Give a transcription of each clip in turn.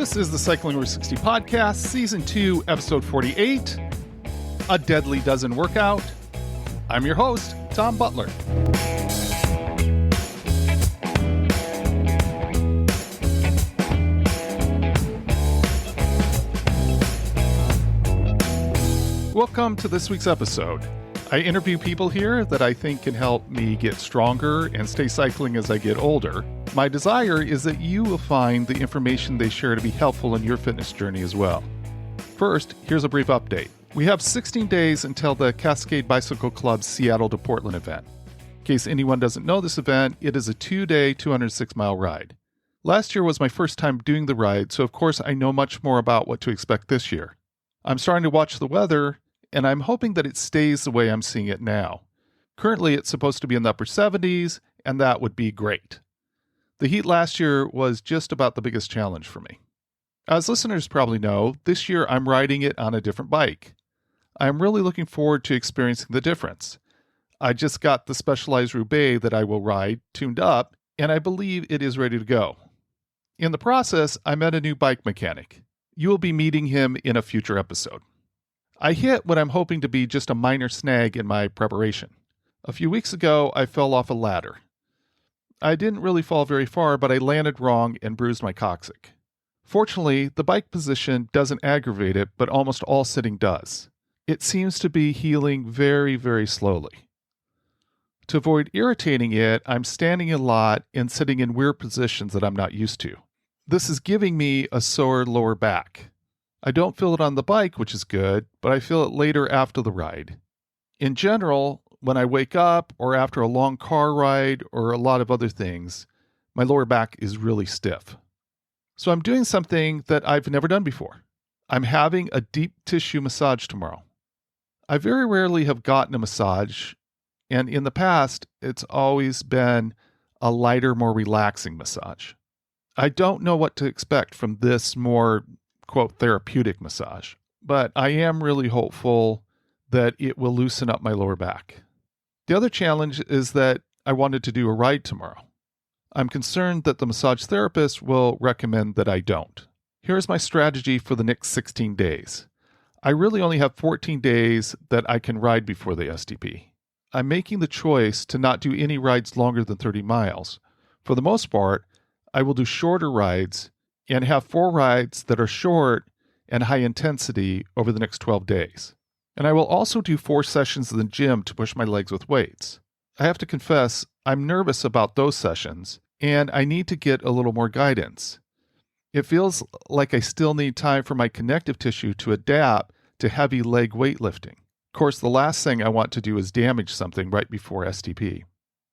This is the Cycling Over 60 podcast, Season 2, Episode 48, A Deadly Dozen Workout. I'm your host, Tom Butler. Welcome to this week's episode. I interview people here that I think can help me get stronger and stay cycling as I get older. My desire is that you will find the information they share to be helpful in your fitness journey as well. First, here's a brief update. We have 16 days until the Cascade Bicycle Club Seattle to Portland event. In case anyone doesn't know this event, it is a 2-day, 206-mile ride. Last year was my first time doing the ride, so of course I know much more about what to expect this year. I'm starting to watch the weather, and I'm hoping that it stays the way I'm seeing it now. Currently, it's supposed to be in the upper 70s, and that would be great. The heat last year was just about the biggest challenge for me. As listeners probably know, this year I'm riding it on a different bike. I'm really looking forward to experiencing the difference. I just got the Specialized Roubaix that I will ride tuned up, and I believe it is ready to go. In the process, I met a new bike mechanic. You will be meeting him in a future episode. I hit what I'm hoping to be just a minor snag in my preparation. A few weeks ago, I fell off a ladder. I didn't really fall very far, but I landed wrong and bruised my coccyx. Fortunately, the bike position doesn't aggravate it, but almost all sitting does. It seems to be healing very, very slowly. To avoid irritating it, I'm standing a lot and sitting in weird positions that I'm not used to. This is giving me a sore lower back. I don't feel it on the bike, which is good, but I feel it later after the ride. In general, when I wake up or after a long car ride or a lot of other things, my lower back is really stiff. So I'm doing something that I've never done before. I'm having a deep tissue massage tomorrow. I very rarely have gotten a massage, and in the past, it's always been a lighter, more relaxing massage. I don't know what to expect from this more quote, therapeutic massage. But I am really hopeful that it will loosen up my lower back. The other challenge is that I wanted to do a ride tomorrow. I'm concerned that the massage therapist will recommend that I don't. Here's my strategy for the next 16 days. I really only have 14 days that I can ride before the STP. I'm making the choice to not do any rides longer than 30 miles. For the most part, I will do shorter rides and have 4 rides that are short and high intensity over the next 12 days. And I will also do 4 sessions in the gym to push my legs with weights. I have to confess, I'm nervous about those sessions, and I need to get a little more guidance. It feels like I still need time for my connective tissue to adapt to heavy leg weightlifting. Of course, the last thing I want to do is damage something right before STP.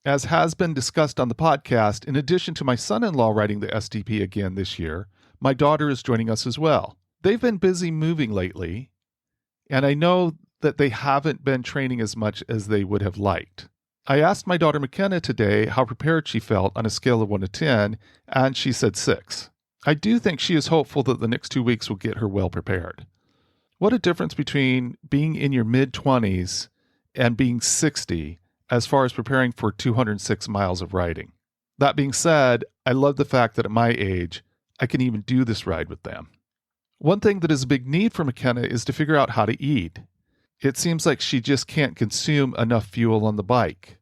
As has been discussed on the podcast, in addition to my son-in-law riding the STP again this year, my daughter is joining us as well. They've been busy moving lately, and I know that they haven't been training as much as they would have liked. I asked my daughter McKenna today how prepared she felt on a scale of 1 to 10, and she said 6. I do think she is hopeful that the next 2 weeks will get her well prepared. What a difference between being in your mid-20s and being 60 as far as preparing for 206 miles of riding. That being said, I love the fact that at my age, I can even do this ride with them. One thing that is a big need for McKenna is to figure out how to eat. It seems like she just can't consume enough fuel on the bike.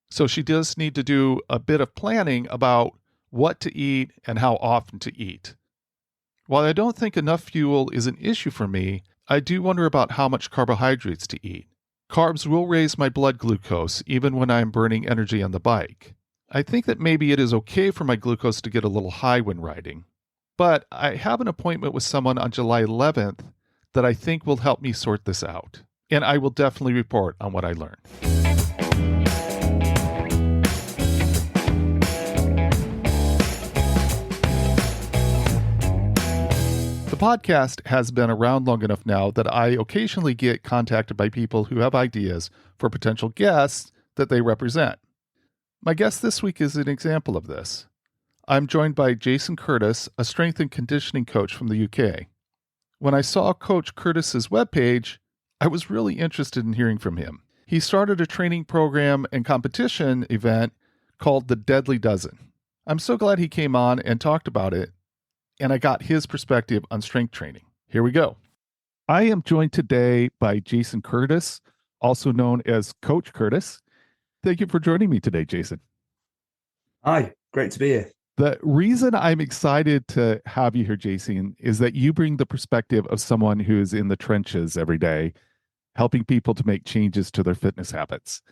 So she does need to do a bit of planning about what to eat and how often to eat. While I don't think enough fuel is an issue for me, I do wonder about how much carbohydrates to eat. Carbs will raise my blood glucose even when I am burning energy on the bike. I think that maybe it is okay for my glucose to get a little high when riding. But I have an appointment with someone on July 11th that I think will help me sort this out. And I will definitely report on what I learn. The podcast has been around long enough now that I occasionally get contacted by people who have ideas for potential guests that they represent. My guest this week is an example of this. I'm joined by Jason Curtis, a strength and conditioning coach from the UK. When I saw Coach Curtis's webpage, I was really interested in hearing from him. He started a training program and competition event called the Deadly Dozen. I'm so glad he came on and talked about it. and I got his perspective on strength training. Here we go. I am joined today by Jason Curtis, also known as Coach Curtis. Thank you for joining me today, Jason. Hi, great to be here. The reason I'm excited to have you here, Jason, is that you bring the perspective of someone who's in the trenches every day, helping people to make changes to their fitness habits.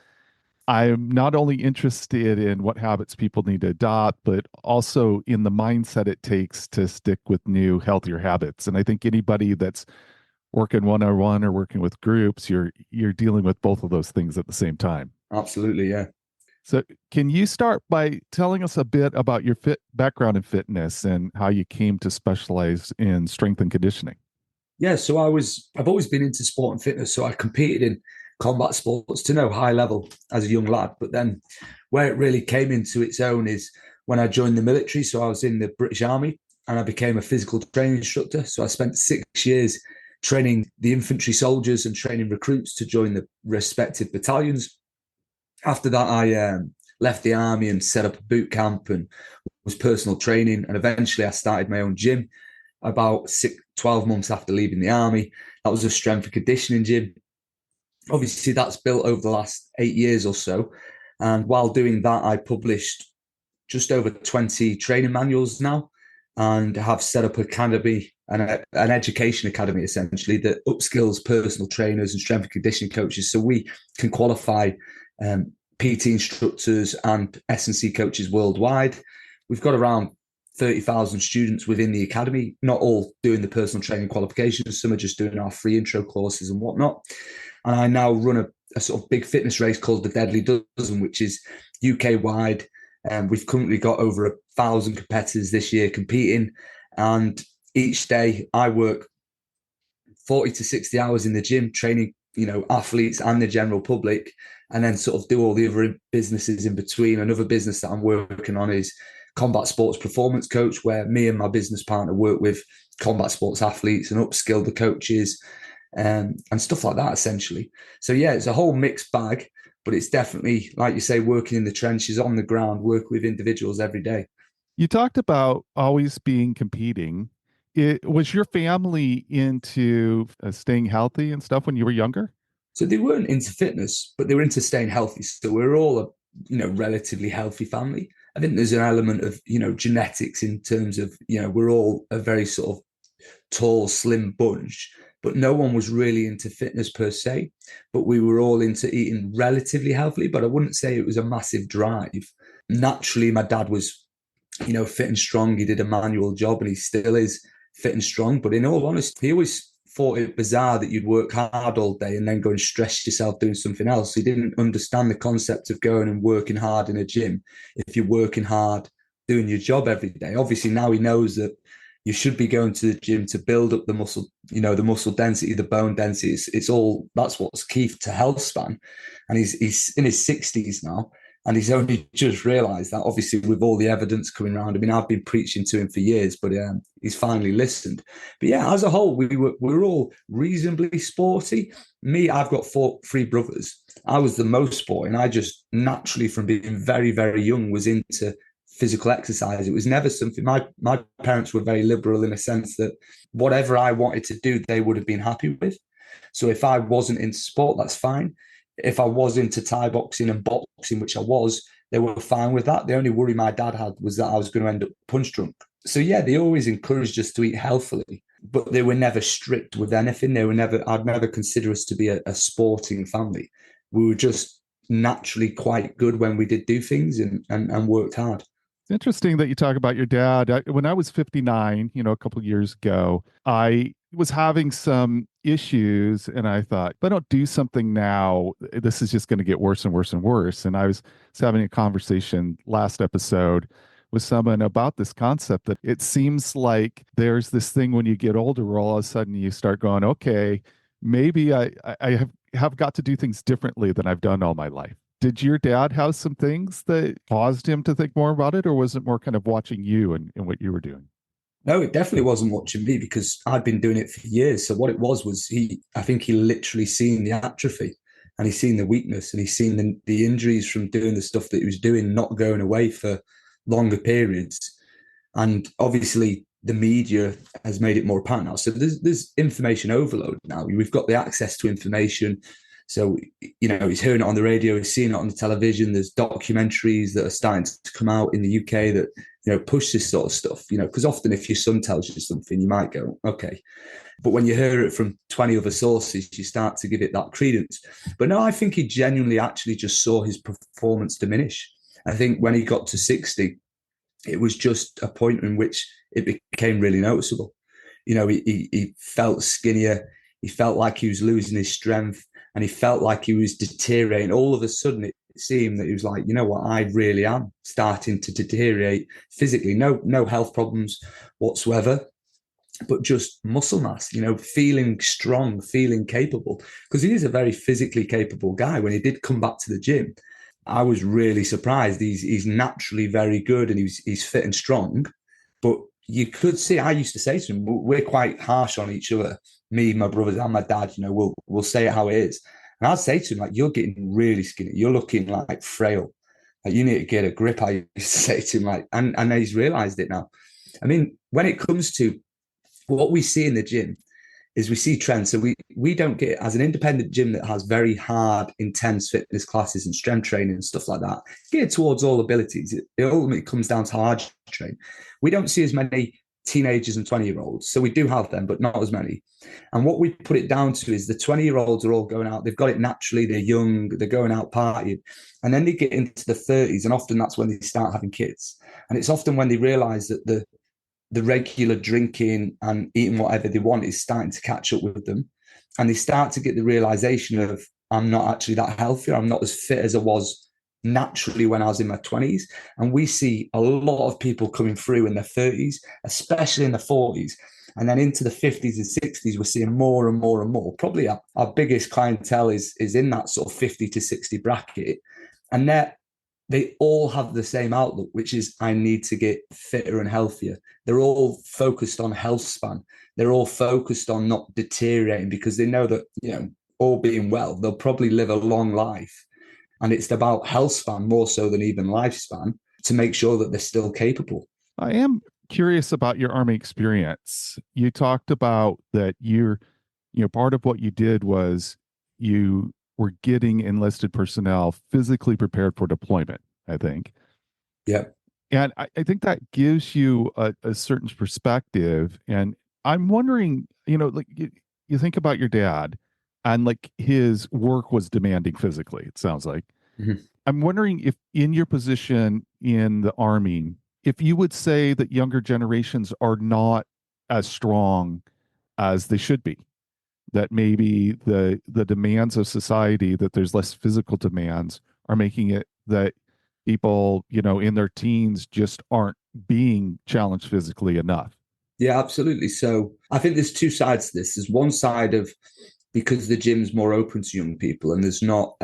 I'm not only interested in what habits people need to adopt, but also in the mindset it takes to stick with new, healthier habits. And I think anybody that's working one-on-one or working with groups, you're dealing with both of those things at the same time. Absolutely, yeah. So, can you start by telling us a bit about your background in fitness and how you came to specialize in strength and conditioning? Yeah, so I've always been into sport and fitness. So I competed in combat sports to no high level as a young lad. But then where it really came into its own is when I joined the military. So I was in the British Army and I became a physical training instructor. So I spent 6 years training the infantry soldiers and training recruits to join the respective battalions. After that, I left the army and set up a boot camp and was personal training. And eventually I started my own gym about 12 months after leaving the army. That was a strength and conditioning gym. Obviously, that's built over the last 8 years or so. And while doing that, I published just over 20 training manuals now and have set up an academy, an education academy essentially that upskills personal trainers and strength and conditioning coaches so we can qualify PT instructors and S&C coaches worldwide. We've got around 30,000 students within the academy, not all doing the personal training qualifications. Some are just doing our free intro courses and whatnot. And I now run a sort of big fitness race called the Deadly Dozen, which is UK wide. We've currently got over 1,000 competitors this year competing. And each day I work 40 to 60 hours in the gym training, athletes and the general public, and then sort of do all the other businesses in between. Another business that I'm working on is Combat Sports Performance Coach, where me and my business partner work with combat sports athletes and upskill the coaches and stuff like that, essentially. So, yeah, it's a whole mixed bag, but it's definitely, like you say, working in the trenches, on the ground, work with individuals every day. You talked about always being competing. Was your family into staying healthy and stuff when you were younger? So they weren't into fitness, but they were into staying healthy. So we're all a relatively healthy family. I think there's an element of genetics in terms of we're all a very sort of tall, slim bunch, but no one was really into fitness per se. But we were all into eating relatively healthily. But I wouldn't say it was a massive drive. Naturally, my dad was fit and strong. He did a manual job, and he still is fit and strong. But in all honesty, he always thought it bizarre that you'd work hard all day and then go and stress yourself doing something else. He didn't understand the concept of going and working hard in a gym if you're working hard doing your job every day. Obviously, now he knows that you should be going to the gym to build up the muscle, the muscle density, the bone density. It's all, that's what's key to health span. And he's in his 60s now. And he's only just realised that, obviously, with all the evidence coming around. I mean, I've been preaching to him for years, but he's finally listened. But yeah, as a whole, we were all reasonably sporty. Me, I've got three brothers. I was the most sporty, and I just naturally, from being very, very young, was into physical exercise. It was never something. My parents were very liberal in a sense that whatever I wanted to do, they would have been happy with. So if I wasn't into sport, that's fine. If I was into Thai boxing and boxing, which I was, they were fine with that. The only worry my dad had was that I was going to end up punch drunk. So yeah, they always encouraged us to eat healthily, but they were never strict with anything. I'd never consider us to be a sporting family. We were just naturally quite good when we did do things and worked hard. It's interesting that you talk about your dad. When I was 59, a couple of years ago, I was having some issues and I thought, if I don't do something now, this is just going to get worse and worse and worse. And I was having a conversation last episode with someone about this concept that it seems like there's this thing when you get older where all of a sudden you start going, okay, maybe I have got to do things differently than I've done all my life. Did your dad have some things that caused him to think more about it, or was it more kind of watching you and what you were doing? No, it definitely wasn't watching me because I'd been doing it for years. So what it was I think he literally seen the atrophy and he's seen the weakness and he's seen the injuries from doing the stuff that he was doing, not going away for longer periods. And obviously the media has made it more apparent now. So there's information overload now. We've got the access to information. So, he's hearing it on the radio, he's seeing it on the television. There's documentaries that are starting to come out in the UK that, push this sort of stuff, because often if your son tells you something, you might go, okay. But when you hear it from 20 other sources, you start to give it that credence. But no, I think he genuinely actually just saw his performance diminish. I think when he got to 60, it was just a point in which it became really noticeable. He felt skinnier. He felt like he was losing his strength, and he felt like he was deteriorating. All of a sudden, it seemed that he was like, you know what, I really am starting to deteriorate physically. No health problems whatsoever, but just muscle mass, feeling strong, feeling capable. Because he is a very physically capable guy. When he did come back to the gym, I was really surprised. He's naturally very good, and he's fit and strong. But you could see, I used to say to him, we're quite harsh on each other. Me, my brothers, and my dad, we'll say it how it is. And I'd say to him, like, you're getting really skinny. You're looking like frail. Like, you need to get a grip. I used to say to him, like, and he's realized it now. I mean, when it comes to what we see in the gym, is we see trends. So we don't get, as an independent gym that has very hard, intense fitness classes and strength training and stuff like that, geared towards all abilities. It ultimately comes down to hard train. We don't see as many teenagers and 20-year-olds. So we do have them, but not as many. And what we put it down to is the 20-year-olds are all going out. They've got it naturally. They're young. They're going out partying. And then they get into the 30s, and often that's when they start having kids. And it's often when they realize that the regular drinking and eating whatever they want is starting to catch up with them. And they start to get the realization of, I'm not actually that healthy. I'm not as fit as I was naturally when I was in my 20s. And we see a lot of people coming through in their 30s, especially in the 40s. And then into the 50s and 60s, we're seeing more and more and more. Probably our biggest clientele is in that sort of 50 to 60 bracket. And they all have the same outlook, which is, I need to get fitter and healthier. They're all focused on health span. They're all focused on not deteriorating, because they know that, all being well, they'll probably live a long life. And it's about health span more so than even lifespan, to make sure that they're still capable. I am curious about your Army experience. You talked about that part of what you did was you were getting enlisted personnel physically prepared for deployment, I think. Yeah. And I think that gives you a certain perspective. And I'm wondering, like you think about your dad, and like his work was demanding physically, it sounds like. Mm-hmm. I'm wondering if in your position in the Army, if you would say that younger generations are not as strong as they should be, that maybe the demands of society, that there's less physical demands, are making it that people, in their teens just aren't being challenged physically enough. Yeah, absolutely. So I think there's two sides to this. There's one side of, because the gym's more open to young people, and there's not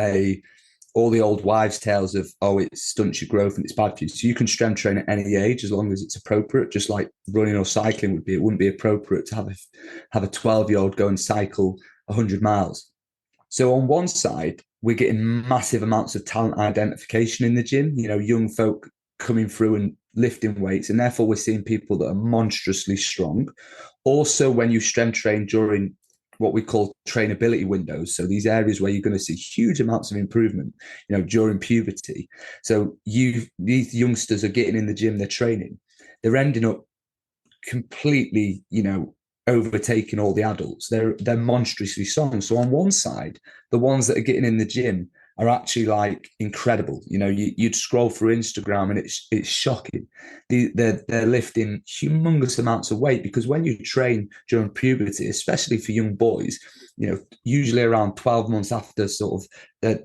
all the old wives' tales of, oh, it stunts your growth and it's bad for you. So you can strength train at any age as long as it's appropriate, just like running or cycling would be. It wouldn't be appropriate to have a 12-year-old go and cycle 100 miles. So on one side, we're getting massive amounts of talent identification in the gym, young folk coming through and lifting weights, and therefore we're seeing people that are monstrously strong. Also, when you strength train during what we call trainability windows, so these areas where you're going to see huge amounts of improvement, during puberty. So these youngsters are getting in the gym, they're training, they're ending up completely, overtaking all the adults. They're monstrously strong. So on one side, the ones that are getting in the gym are actually like incredible. You'd scroll through Instagram and it's shocking. They're lifting humongous amounts of weight, because when you train during puberty, especially for young boys, usually around 12 months after sort of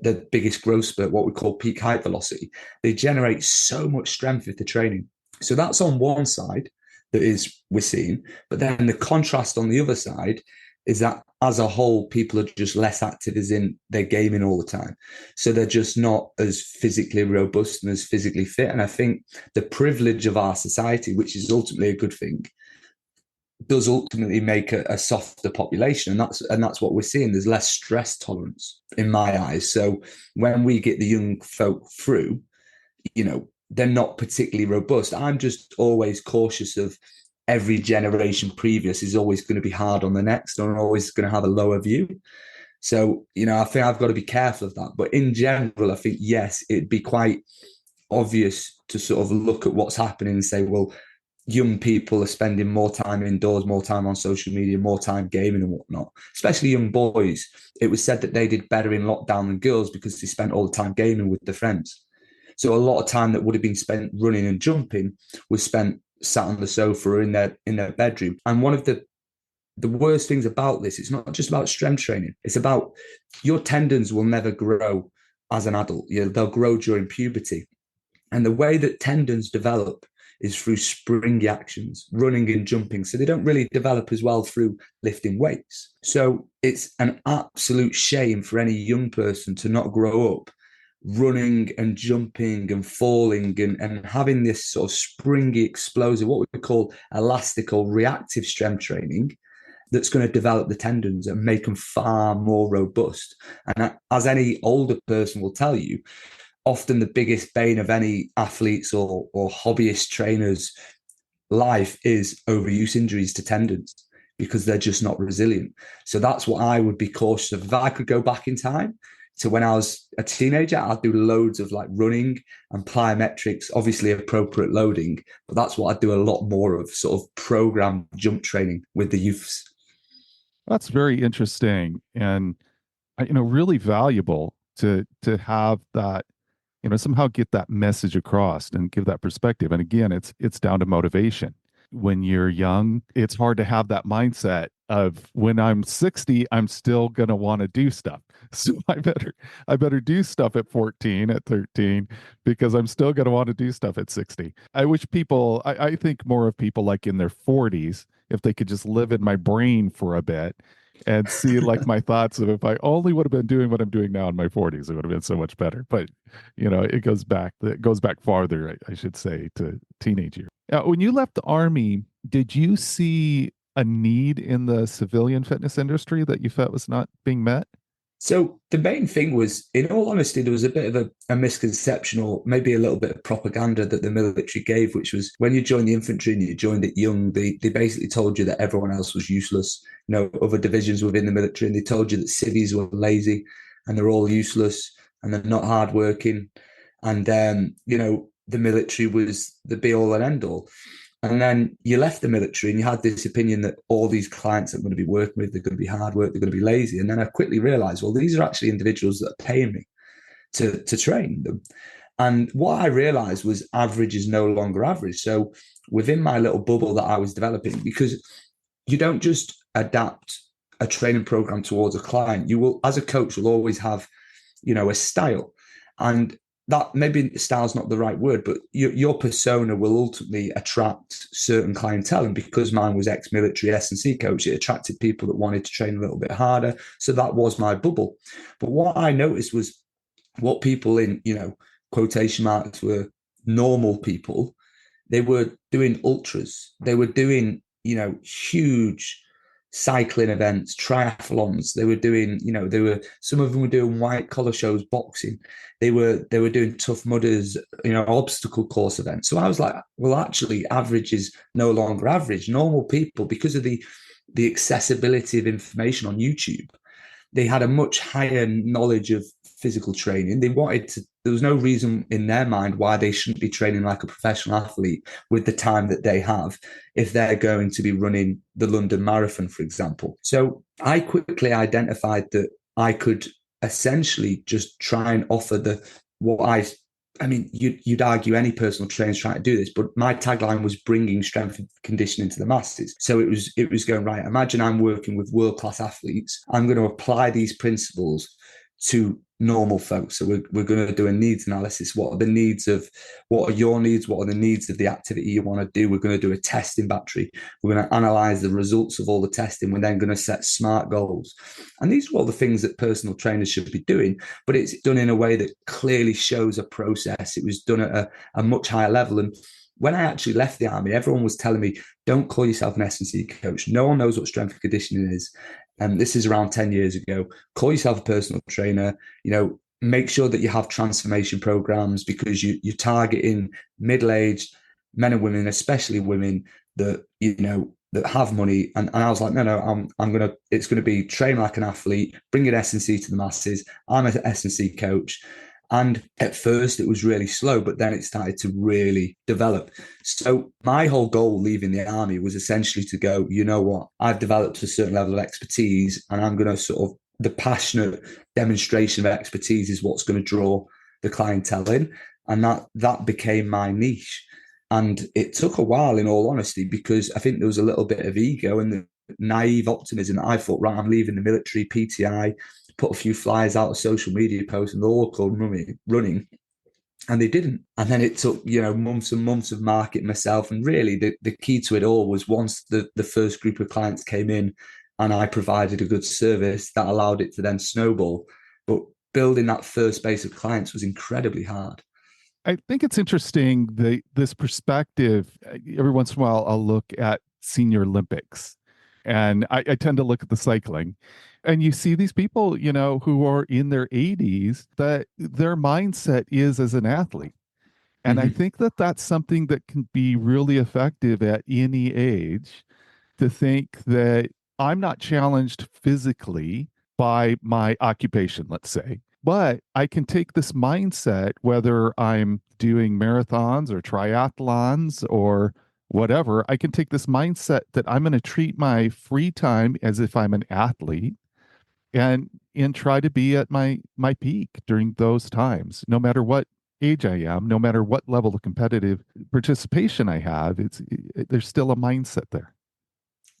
the biggest growth spurt, what we call peak height velocity, they generate so much strength with the training. So that's on one side that is we're seeing. But then the contrast on the other side is that as a whole, people are just less active, as in they're gaming all the time. So they're just not as physically robust and as physically fit. And I think the privilege of our society, which is ultimately a good thing, does ultimately make a softer population. And that's what we're seeing. There's less stress tolerance in my eyes. So when we get the young folk through, they're not particularly robust. I'm just always cautious of every generation previous is always going to be hard on the next, and always going to have a lower view. So, I think I've got to be careful of that. But in general, I think, yes, it'd be quite obvious to sort of look at what's happening and say, well, young people are spending more time indoors, more time on social media, more time gaming and whatnot, especially young boys. It was said that they did better in lockdown than girls because they spent all the time gaming with their friends. So a lot of time that would have been spent running and jumping was spent sat on the sofa or in their bedroom. And one of the worst things about this, it's not just about strength training. It's about your tendons will never grow as an adult. They'll grow during puberty. And the way that tendons develop is through springy actions, running and jumping. So they don't really develop as well through lifting weights. So it's an absolute shame for any young person to not grow up running and jumping and falling and having this sort of springy, explosive, what we call elastic or reactive strength training that's going to develop the tendons and make them far more robust. And as any older person will tell you, often the biggest bane of any athletes or hobbyist trainers' life is overuse injuries to tendons because they're just not resilient. So that's what I would be cautious of. If I could go back in time to when I was a teenager, I'd do loads of like running and plyometrics, obviously appropriate loading, but that's what I'd do a lot more of, sort of program jump training with the youths. That's very interesting and really valuable to have that, somehow get that message across and give that perspective. And again, it's down to motivation. When you're young, it's hard to have that mindset of when I'm 60, I'm still going to want to do stuff. So I better do stuff at 14, at 13, because I'm still going to want to do stuff at 60. I wish I think more of people like in their 40s, if they could just live in my brain for a bit and see like my thoughts of if I only would have been doing what I'm doing now in my 40s, it would have been so much better. But it goes back farther, I should say, to teenage years. When you left the army, did you see a need in the civilian fitness industry that you felt was not being met? So the main thing was, in all honesty, there was a bit of a misconception or maybe a little bit of propaganda that the military gave, which was when you joined the infantry and you joined it young, they basically told you that everyone else was useless, other divisions within the military, and they told you that civvies were lazy and they're all useless and they're not hardworking. And, the military was the be all and end all. And then you left the military and you had this opinion that all these clients that I'm going to be working with, they're going to be hard work, they're going to be lazy. And then I quickly realized, well, these are actually individuals that are paying me to train them. And what I realized was average is no longer average. So within my little bubble that I was developing, because you don't just adapt a training program towards a client, you will, as a coach, will always have, a style. And that maybe style is not the right word, but your persona will ultimately attract certain clientele. And because mine was ex-military S&C coach, it attracted people that wanted to train a little bit harder. So that was my bubble. But what I noticed was what people in, quotation marks were normal people, they were doing ultras. They were doing, huge cycling events, triathlons. They were doing, some of them were doing white collar shows, boxing. They were doing Tough Mudders, obstacle course events. So I was like, well, actually, average is no longer average. Normal people, because of the accessibility of information on YouTube, they had a much higher knowledge of physical training. There was no reason in their mind why they shouldn't be training like a professional athlete with the time that they have if they're going to be running the London Marathon, for example. So I quickly identified that I could essentially just try and offer you'd argue any personal trainer's trying to do this, but my tagline was bringing strength and conditioning to the masses. So it was going, right, imagine I'm working with world-class athletes. I'm going to apply these principles to normal folks. So we're going to do a needs analysis. What are your needs? What are the needs of the activity you want to do? We're going to do a testing battery. We're going to analyze the results of all the testing. We're then going to set SMART goals. And these are all the things that personal trainers should be doing, but it's done in a way that clearly shows a process. It was done at a much higher level. And when I actually left the army, everyone was telling me, don't call yourself an S&C coach. No one knows what strength and conditioning is. And this is around 10 years ago. Call yourself a personal trainer, make sure that you have transformation programs because you're targeting middle-aged men and women, especially women, that, that have money. And I was like, no, it's going to be train like an athlete, bring an S&C to the masses. I'm an S&C coach. And at first it was really slow, but then it started to really develop. So my whole goal leaving the army was essentially to go, you know what, I've developed a certain level of expertise, and I'm going to sort of, the passionate demonstration of expertise is what's going to draw the clientele in. And that became my niche. And it took a while, in all honesty, because I think there was a little bit of ego and the naive optimism that I thought, right, I'm leaving the military, PTI, put a few flyers out of social media posts, and they're all called running. And they didn't. And then it took, months and months of marketing myself. And really the key to it all was once the first group of clients came in and I provided a good service, that allowed it to then snowball. But building that first base of clients was incredibly hard. I think it's interesting, this perspective. Every once in a while, I'll look at Senior Olympics, and I tend to look at the cycling, and you see these people, who are in their 80s, that their mindset is as an athlete. And I think that that's something that can be really effective at any age, to think that I'm not challenged physically by my occupation, let's say, but I can take this mindset, whether I'm doing marathons or triathlons or whatever. I can take this mindset that I'm going to treat my free time as if I'm an athlete, and try to be at my peak during those times, no matter what age I am, no matter what level of competitive participation I have. There's still a mindset there.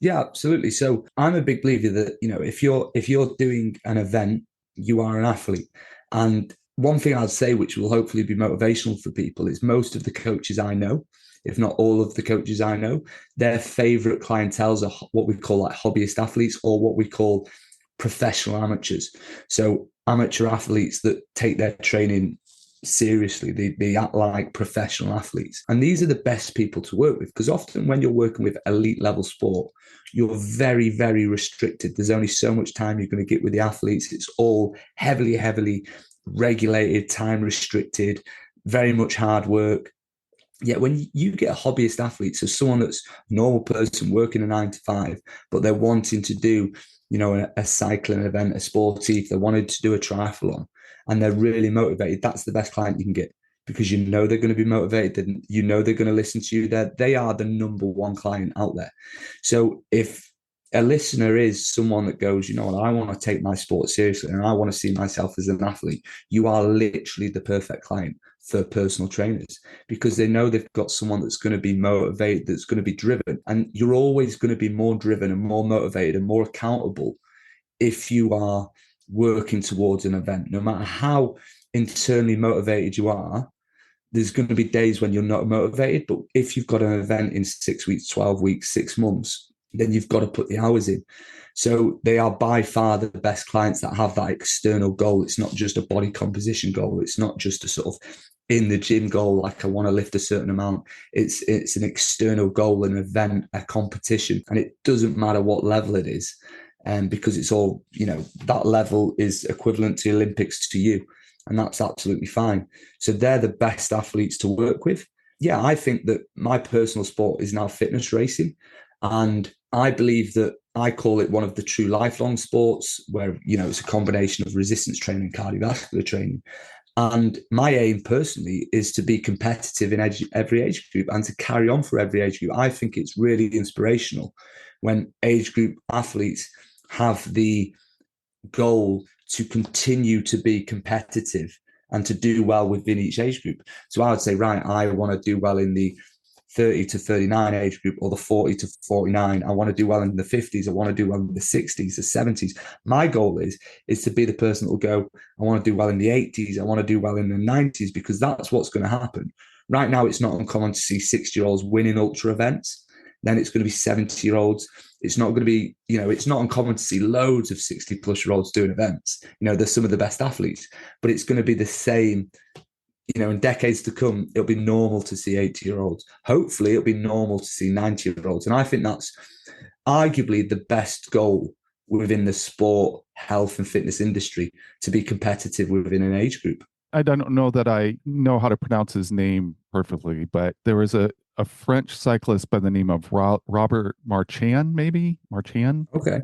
Yeah, absolutely. So I'm a big believer that, if you're doing an event, you are an athlete. And one thing I'd say, which will hopefully be motivational for people, is most of the coaches I know, if not all of the coaches I know, their favorite clientels are what we call like hobbyist athletes, or what we call professional amateurs. So amateur athletes that take their training seriously, they act like professional athletes. And these are the best people to work with, because often when you're working with elite level sport, you're very, very restricted. There's only so much time you're going to get with the athletes. It's all heavily regulated, time restricted, very much hard work. Yet when you get a hobbyist athlete, so someone that's a normal person working a 9 to 5, but they're wanting to do, a cycling event, a sportive, they wanted to do a triathlon, and they're really motivated, that's the best client you can get, because they're going to be motivated, and they're going to listen to you. They are the number one client out there. So if a listener is someone that goes, I want to take my sport seriously and I want to see myself as an athlete, you are literally the perfect client for personal trainers, because they know they've got someone that's going to be motivated, that's going to be driven. And you're always going to be more driven and more motivated and more accountable if you are working towards an event. No matter how internally motivated you are, there's going to be days when you're not motivated. But if you've got an event in 6 weeks, 12 weeks, 6 months, then you've got to put the hours in. So they are by far the best clients that have that external goal. It's not just a body composition goal. It's not just a sort of in the gym goal, like I want to lift a certain amount. It's an external goal, an event, a competition. And it doesn't matter what level it is. Because it's all, that level is equivalent to Olympics to you. And that's absolutely fine. So they're the best athletes to work with. Yeah, I think that my personal sport is now fitness racing. And I believe that I call it one of the true lifelong sports, where, it's a combination of resistance training and cardiovascular training. And my aim personally is to be competitive in every age group and to carry on for every age group. I think it's really inspirational when age group athletes have the goal to continue to be competitive and to do well within each age group. So I would say, right, I want to do well in the 30 to 39 age group, or the 40 to 49. I want to do well in the 50s. I want to do well in the 60s, the 70s. My goal is to be the person that will go, I want to do well in the 80s. I want to do well in the 90s, because that's what's going to happen. Right now, it's not uncommon to see 60-year-olds winning ultra events. Then it's going to be 70-year-olds. It's not going to be, it's not uncommon to see loads of 60-plus-year-olds doing events. They're some of the best athletes, but it's going to be the same. In decades to come, it'll be normal to see 80-year-olds. Hopefully, it'll be normal to see 90-year-olds. And I think that's arguably the best goal within the sport, health, and fitness industry, to be competitive within an age group. I don't know that I know how to pronounce his name perfectly, but there was a a French cyclist by the name of Robert Marchand, maybe Marchand. Okay.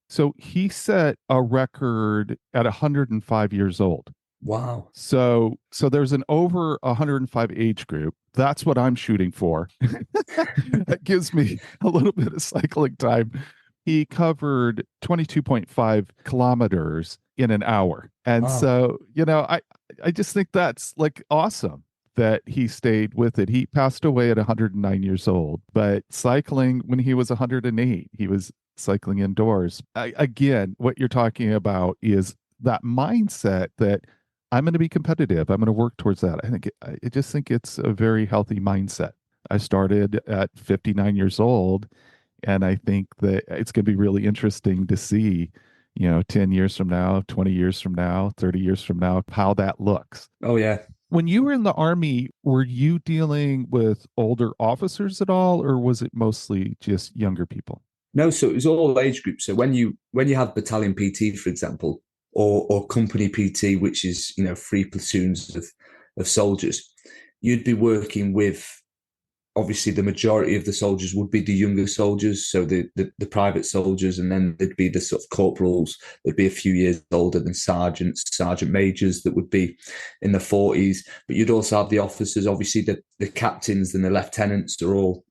So he set a record at 105 years old. Wow. So there's an over 105 age group. That's what I'm shooting for. That gives me a little bit of cycling time. He covered 22.5 kilometers in an hour. And Wow. so, I just think that's like awesome that he stayed with it. He passed away at 109 years old, but cycling when he was 108, he was cycling indoors. Again, what you're talking about is that mindset that I'm going to be competitive. I'm going to work towards that. I just think it's a very healthy mindset. I started at 59 years old, and I think that it's going to be really interesting to see, 10 years from now, 20 years from now, 30 years from now, how that looks. Oh, yeah. When you were in the Army, were you dealing with older officers at all, or was it mostly just younger people? No, so it was all age groups. So when you have battalion PT, for example, or company PT, which is 3 platoons of soldiers, you'd be working with, obviously the majority of the soldiers would be the younger soldiers, so the private soldiers, and then there'd be the sort of corporals that'd be a few years older than sergeants, sergeant majors that would be in the 40s. But you'd also have the officers, obviously the captains and the lieutenants are all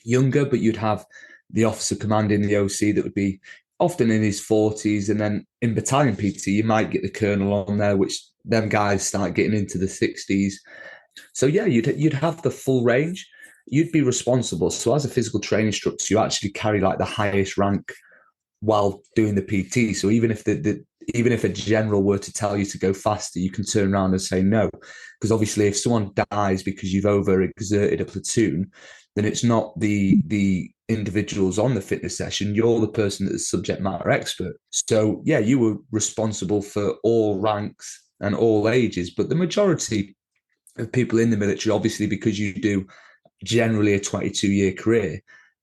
younger, but you'd have the officer commanding the OC that would be often in his 40s. And then in battalion PT, you might get the colonel on there, which them guys start getting into the 60s. So yeah, you'd have the full range. You'd be responsible. So as a physical training instructor, you actually carry like the highest rank while doing the PT. So even if even if a general were to tell you to go faster, you can turn around and say no. Because obviously if someone dies because you've overexerted a platoon, then it's not the individuals on the fitness session. You're the person that's subject matter expert. So yeah, you were responsible for all ranks and all ages. But the majority of people in the military, obviously, because you do generally a 22-year career,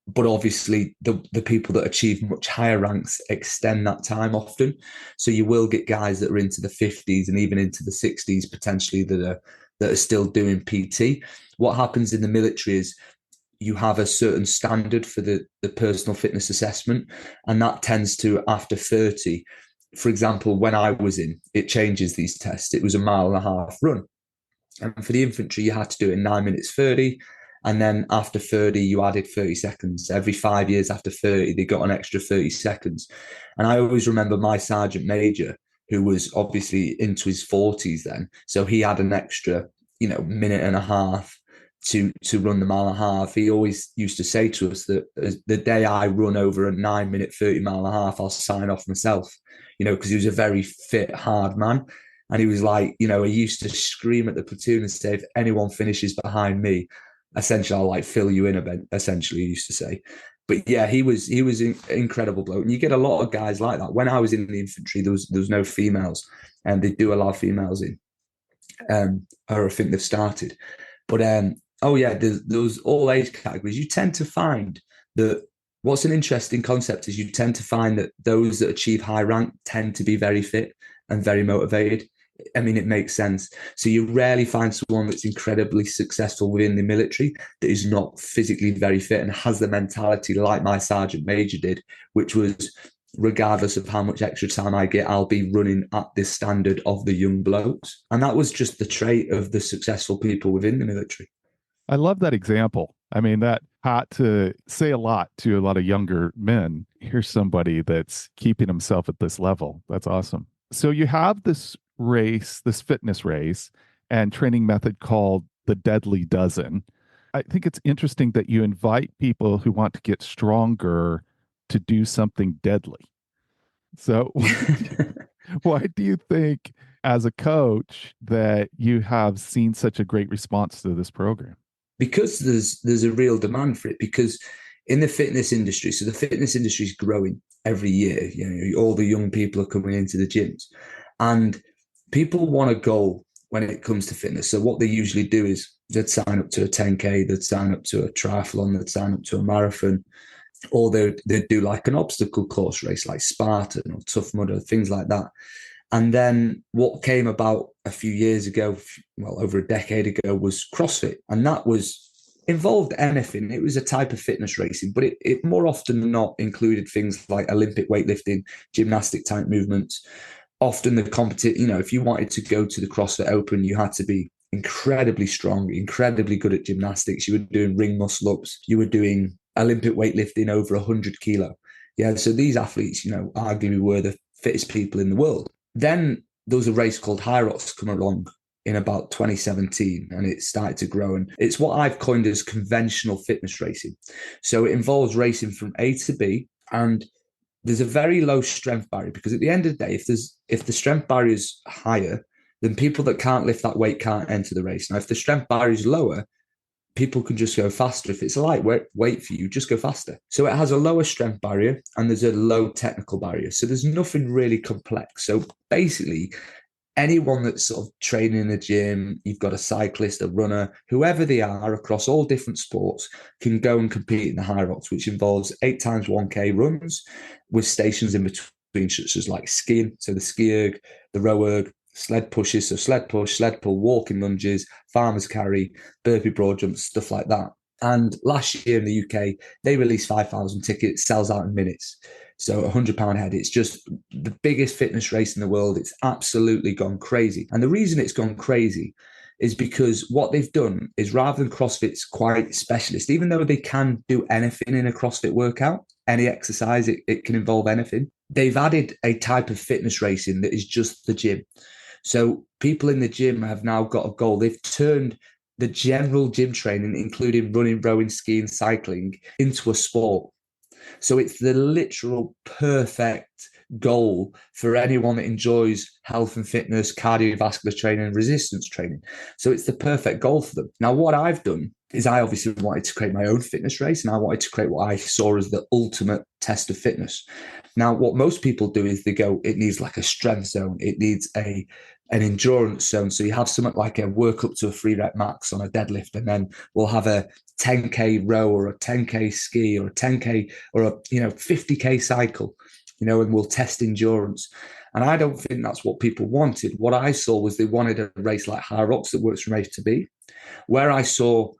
but obviously the people that achieve much higher ranks extend that time often. So you will get guys that are into the 50s and even into the 60s potentially that are still doing PT. What happens in the military is you have a certain standard for the personal fitness assessment, and that tends to, after 30, for example, when I was in, it changes these tests. It was a 1.5 mile run. And for the infantry, you had to do it in 9 minutes 30. And then after 30, you added 30 seconds. Every 5 years after 30, they got an extra 30 seconds. And I always remember my sergeant major, who was obviously into his 40s then. So he had an extra, minute and a half to run the 1.5 mile. He always used to say to us that the day I run over a 9 minute 30.5 miles, I'll sign off myself, because he was a very fit, hard man. And he was like, he used to scream at the platoon and say, if anyone finishes behind me, essentially, I'll like fill you in a bit, essentially, he used to say. But yeah, he was an incredible bloke. And you get a lot of guys like that. When I was in the infantry, there was no females, and they do allow females in. Or I think they've started. But oh yeah, there's all age categories. You tend to find that what's an interesting concept is you tend to find that those that achieve high rank tend to be very fit and very motivated. I mean, it makes sense. So you rarely find someone that's incredibly successful within the military that is not physically very fit and has the mentality like my sergeant major did, which was regardless of how much extra time I get, I'll be running at this standard of the young blokes. And that was just the trait of the successful people within the military. I love that example. I mean, that had to say a lot to a lot of younger men. Here's somebody that's keeping himself at this level. That's awesome. So you have this race, this fitness race and training method called the Deadly Dozen. I think it's interesting that you invite people who want to get stronger to do something deadly. So why do you think, as a coach, that you have seen such a great response to this program? Because there's a real demand for it. Because in the fitness industry, so the fitness industry is growing every year. All the young people are coming into the gyms, and people want a goal when it comes to fitness. So what they usually do is they'd sign up to a 10K, they'd sign up to a triathlon, they'd sign up to a marathon, or they'd do like an obstacle course race like Spartan or Tough Mudder, things like that. And then what came about a few years ago, well, over a decade ago, was CrossFit. And that was involved anything. It was a type of fitness racing, but it more often than not included things like Olympic weightlifting, gymnastic type movements. Often the competition, if you wanted to go to the CrossFit Open, you had to be incredibly strong, incredibly good at gymnastics. You were doing ring muscle ups, you were doing Olympic weightlifting over 100 kilo. Yeah, so these athletes, arguably were the fittest people in the world. Then there was a race called High Rocks come along in about 2017, and it started to grow. And it's what I've coined as conventional fitness racing. So it involves racing from A to B, and there's a very low strength barrier, because at the end of the day, if the strength barrier is higher, then people that can't lift that weight can't enter the race. Now, if the strength barrier is lower, people can just go faster. If it's a lightweight weight for you, just go faster. So it has a lower strength barrier and there's a low technical barrier. So there's nothing really complex. So basically, anyone that's sort of training in the gym, you've got a cyclist, a runner, whoever they are across all different sports, can go and compete in the High Rocks, which involves 8 times 1K runs with stations in between, such as like skiing. So the ski erg, the row erg, sled pushes, so sled push, sled pull, walking lunges, farmer's carry, burpee broad jumps, stuff like that. And last year in the UK, they released 5,000 tickets, sells out in minutes. So £100 head. It's just the biggest fitness race in the world. It's absolutely gone crazy. And the reason it's gone crazy is because what they've done is, rather than CrossFit's quite specialist, even though they can do anything in a CrossFit workout, any exercise, it can involve anything. They've added a type of fitness racing that is just the gym. So people in the gym have now got a goal. They've turned the general gym training, including running, rowing, skiing, cycling, into a sport. So it's the literal perfect goal for anyone that enjoys health and fitness, cardiovascular training, and resistance training. So it's the perfect goal for them. Now, what I've done is I obviously wanted to create my own fitness race, and I wanted to create what I saw as the ultimate test of fitness. Now, what most people do is they go, it needs like a strength zone. It needs an endurance zone. So you have something like a work up to a 3-rep max on a deadlift, and then we'll have a 10K row or a 10K ski or a 10K or a 50K cycle, and we'll test endurance. And I don't think that's what people wanted. What I saw was they wanted a race like High Rocks that works from A to B, where I saw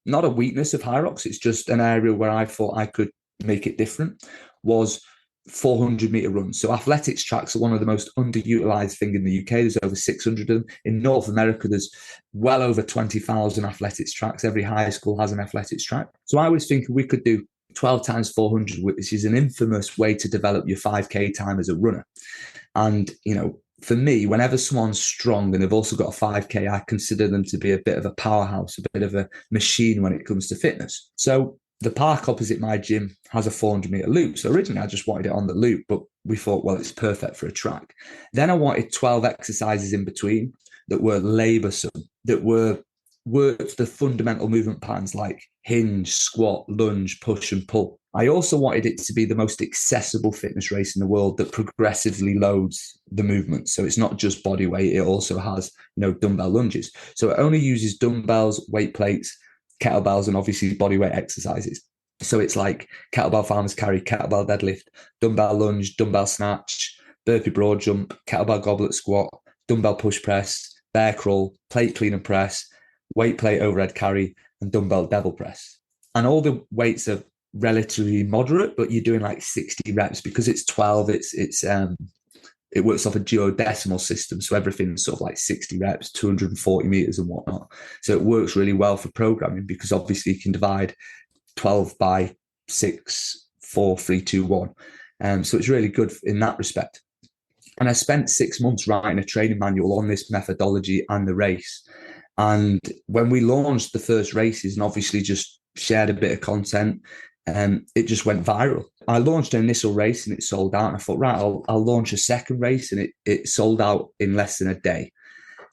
not a weakness of High Rocks, it's just an area where I thought I could make it different, was 400-meter runs. So athletics tracks are one of the most underutilized thing in the UK. There's over 600 of them. In North America, there's well over 20,000 athletics tracks. Every high school has an athletics track. So I was thinking we could do 12 times 400, which is an infamous way to develop your 5K time as a runner. And, for me, whenever someone's strong and they've also got a 5K, I consider them to be a bit of a powerhouse, a bit of a machine when it comes to fitness. So the park opposite my gym has a 400-meter loop. So originally I just wanted it on the loop, but we thought, well, it's perfect for a track. Then I wanted 12 exercises in between that were laboursome, that worked the fundamental movement patterns like hinge, squat, lunge, push and pull. I also wanted it to be the most accessible fitness race in the world that progressively loads the movement. So it's not just body weight. It also has, dumbbell lunges. So it only uses dumbbells, weight plates, kettlebells, and obviously body weight exercises. So it's like kettlebell farmer's carry, kettlebell deadlift, dumbbell lunge, dumbbell snatch, burpee broad jump, kettlebell goblet squat, dumbbell push press, bear crawl, plate clean and press, weight plate overhead carry, and dumbbell devil press. And all the weights are relatively moderate, but you're doing like 60 reps because it's 12. It works off a geodecimal system. So everything's sort of like 60 reps, 240 meters and whatnot. So it works really well for programming because obviously you can divide 12 by 6, 4, 3, 2, 1. So it's really good in that respect. And I spent 6 months writing a training manual on this methodology and the race. And when we launched the first races and obviously just shared a bit of content, it just went viral. I launched an initial race and it sold out. And I thought, right, I'll launch a second race, and it sold out in less than a day.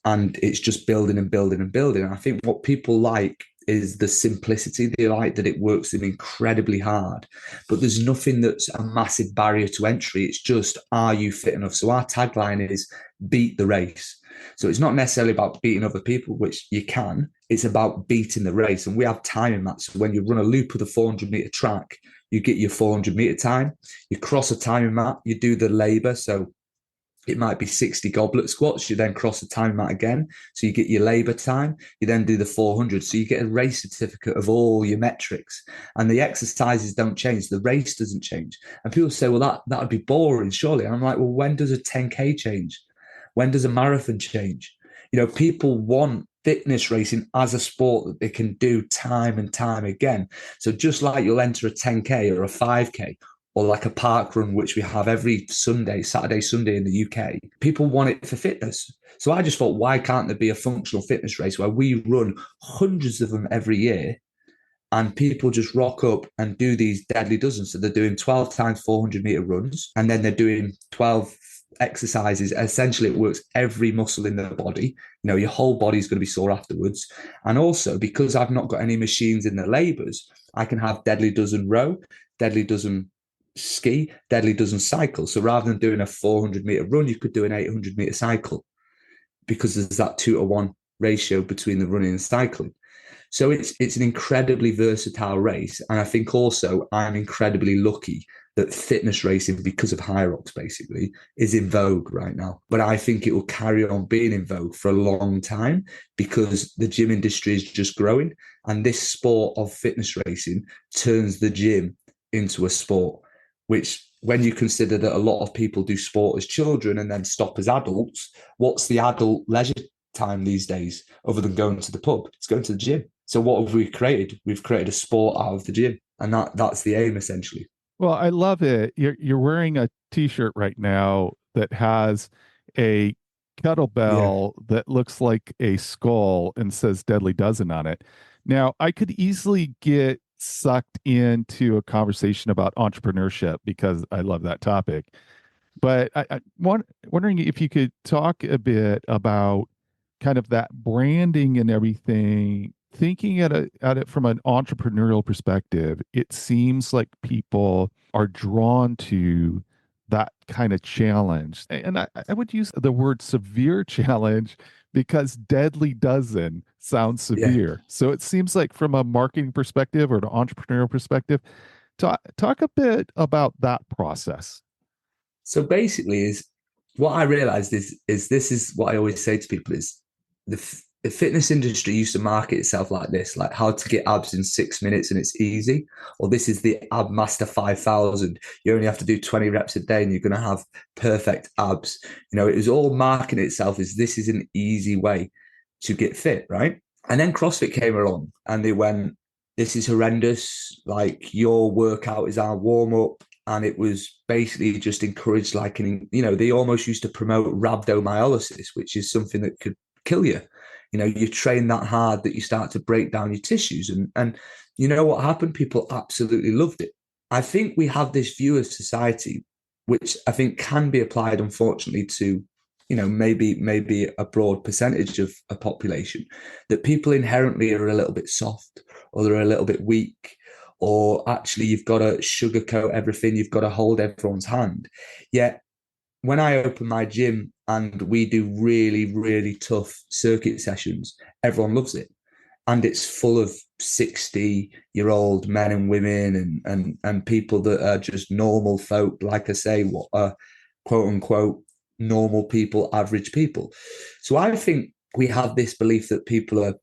And it's just building and building and building. And I think what people like is the simplicity. They like that it works them incredibly hard, but there's nothing that's a massive barrier to entry. It's just, are you fit enough? So our tagline is beat the race. So it's not necessarily about beating other people, which you can. It's about beating the race. And we have timing mats. So when you run a loop of the 400-meter track, you get your 400-meter time. You cross a timing mat, you do the labor. So it might be 60 goblet squats. You then cross the time out again. So you get your labor time. You then do the 400. So you get a race certificate of all your metrics. And the exercises don't change. The race doesn't change. And people say, well, that would be boring, surely. And I'm like, well, when does a 10K change? When does a marathon change? People want fitness racing as a sport that they can do time and time again. So just like you'll enter a 10K or a 5K, or like a park run, which we have every Saturday, Sunday in the UK. People want it for fitness. So I just thought, why can't there be a functional fitness race where we run hundreds of them every year and people just rock up and do these deadly dozens? So they're doing 12 times 400-meter runs, and then they're doing 12 exercises. Essentially, it works every muscle in the body. Your whole body's going to be sore afterwards. And also, because I've not got any machines in the labors, I can have deadly dozen row, deadly dozen ski, deadly dozen cycle. So rather than doing a 400-meter run, you could do an 800-meter cycle, because there's that 2-to-1 ratio between the running and cycling. So it's an incredibly versatile race. And I think also I'm incredibly lucky that fitness racing, because of Hyrox basically, is in vogue right now. But I think it will carry on being in vogue for a long time, because the gym industry is just growing. And this sport of fitness racing turns the gym into a sport, which, when you consider that a lot of people do sport as children and then stop as adults, what's the adult leisure time these days other than going to the pub? It's going to the gym. So what have we created? We've created a sport out of the gym, and that's the aim, essentially. Well, I love it. You're wearing a t-shirt right now that has a Yeah, kettlebell that looks like a skull and says Deadly Dozen on it. Now, I could easily get sucked into a conversation about entrepreneurship because I love that topic. But wondering if you could talk a bit about kind of that branding and everything, thinking at it from an entrepreneurial perspective. It seems like people are drawn to that kind of challenge. And I would use the word severe challenge because deadly dozen sounds yeah. severe. So it seems like from a marketing perspective or an entrepreneurial perspective, talk a bit about that process. So basically, is what I realized is this is what I always say to people is the fitness industry used to market itself like this, like how to get abs in 6 minutes and it's easy, or this is the Ab Master 5000. You only have to do 20 reps a day and you're going to have perfect abs. It was all marketing itself as this is an easy way to get fit, right? And then CrossFit came along and they went, this is horrendous. Like, your workout is our warm up. And it was basically just encouraged, like, they almost used to promote rhabdomyolysis, which is something that could kill you. You train that hard that you start to break down your tissues. And you know what happened? People absolutely loved it. I think we have this view of society, which I think can be applied, unfortunately, to, maybe a broad percentage of a population, that people inherently are a little bit soft, or they're a little bit weak, or actually you've got to sugarcoat everything, you've got to hold everyone's hand. Yet when I open my gym and we do really, really tough circuit sessions, everyone loves it. And it's full of 60-year-old men and women and people that are just normal folk, like I say, what are quote unquote normal people, average people. So I think we have this belief that people are,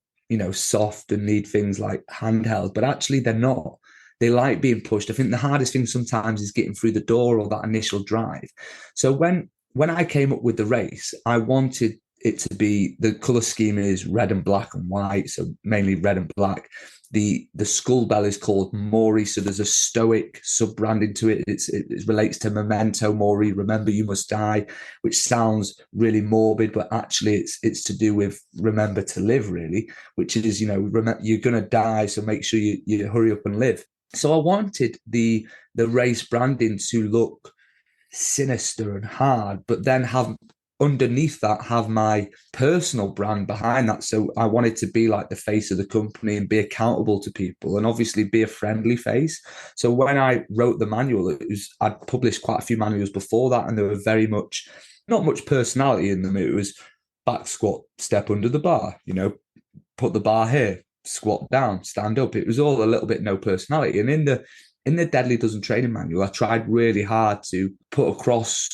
soft and need things like handheld, but actually they're not. They like being pushed. I think the hardest thing sometimes is getting through the door or that initial drive. So when I came up with the race, I wanted it to be, the color scheme is red and black and white, so mainly red and black. The skull bell is called Mori, so there's a stoic sub branding to it. It relates to memento mori, remember you must die, which sounds really morbid, but actually it's to do with remember to live, really, which is, remember, you're gonna die, so make sure you hurry up and live. So I wanted the race branding to look sinister and hard, but then have underneath that have my personal brand behind that. So I wanted to be like the face of the company and be accountable to people and obviously be a friendly face. So when I wrote the manual, I'd published quite a few manuals before that, and there were very much not much personality in them. It was back squat, step under the bar, put the bar here, squat down, stand up. It was all a little bit no personality. And in the Deadly Dozen training manual, I tried really hard to put across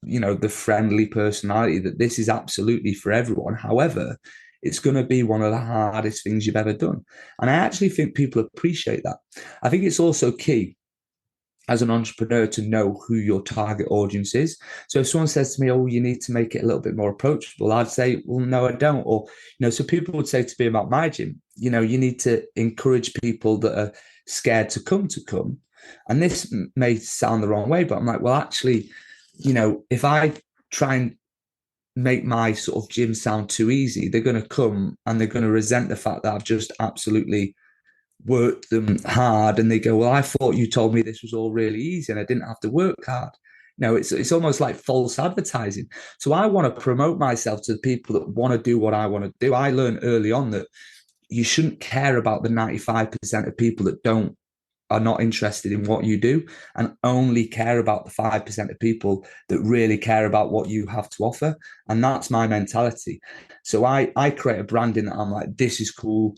the friendly personality, that this is absolutely for everyone. However, it's going to be one of the hardest things you've ever done. And I actually think people appreciate that. I think it's also key as an entrepreneur to know who your target audience is. So if someone says to me, oh, you need to make it a little bit more approachable, I'd say, well, no, I don't. Or, so people would say to me about my gym, you need to encourage people that are scared to come. And this may sound the wrong way, but I'm like, well, actually, if I try and make my sort of gym sound too easy, they're going to come and they're going to resent the fact that I've just absolutely worked them hard, and they go, well, I thought you told me this was all really easy and I didn't have to work hard. It's almost like false advertising. So I want to promote myself to the people that want to do what I want to do. I learned early on that you shouldn't care about the 95% of people that are not interested in what you do, and only care about the 5% of people that really care about what you have to offer. And that's my mentality. So I create a branding that I'm like, this is cool,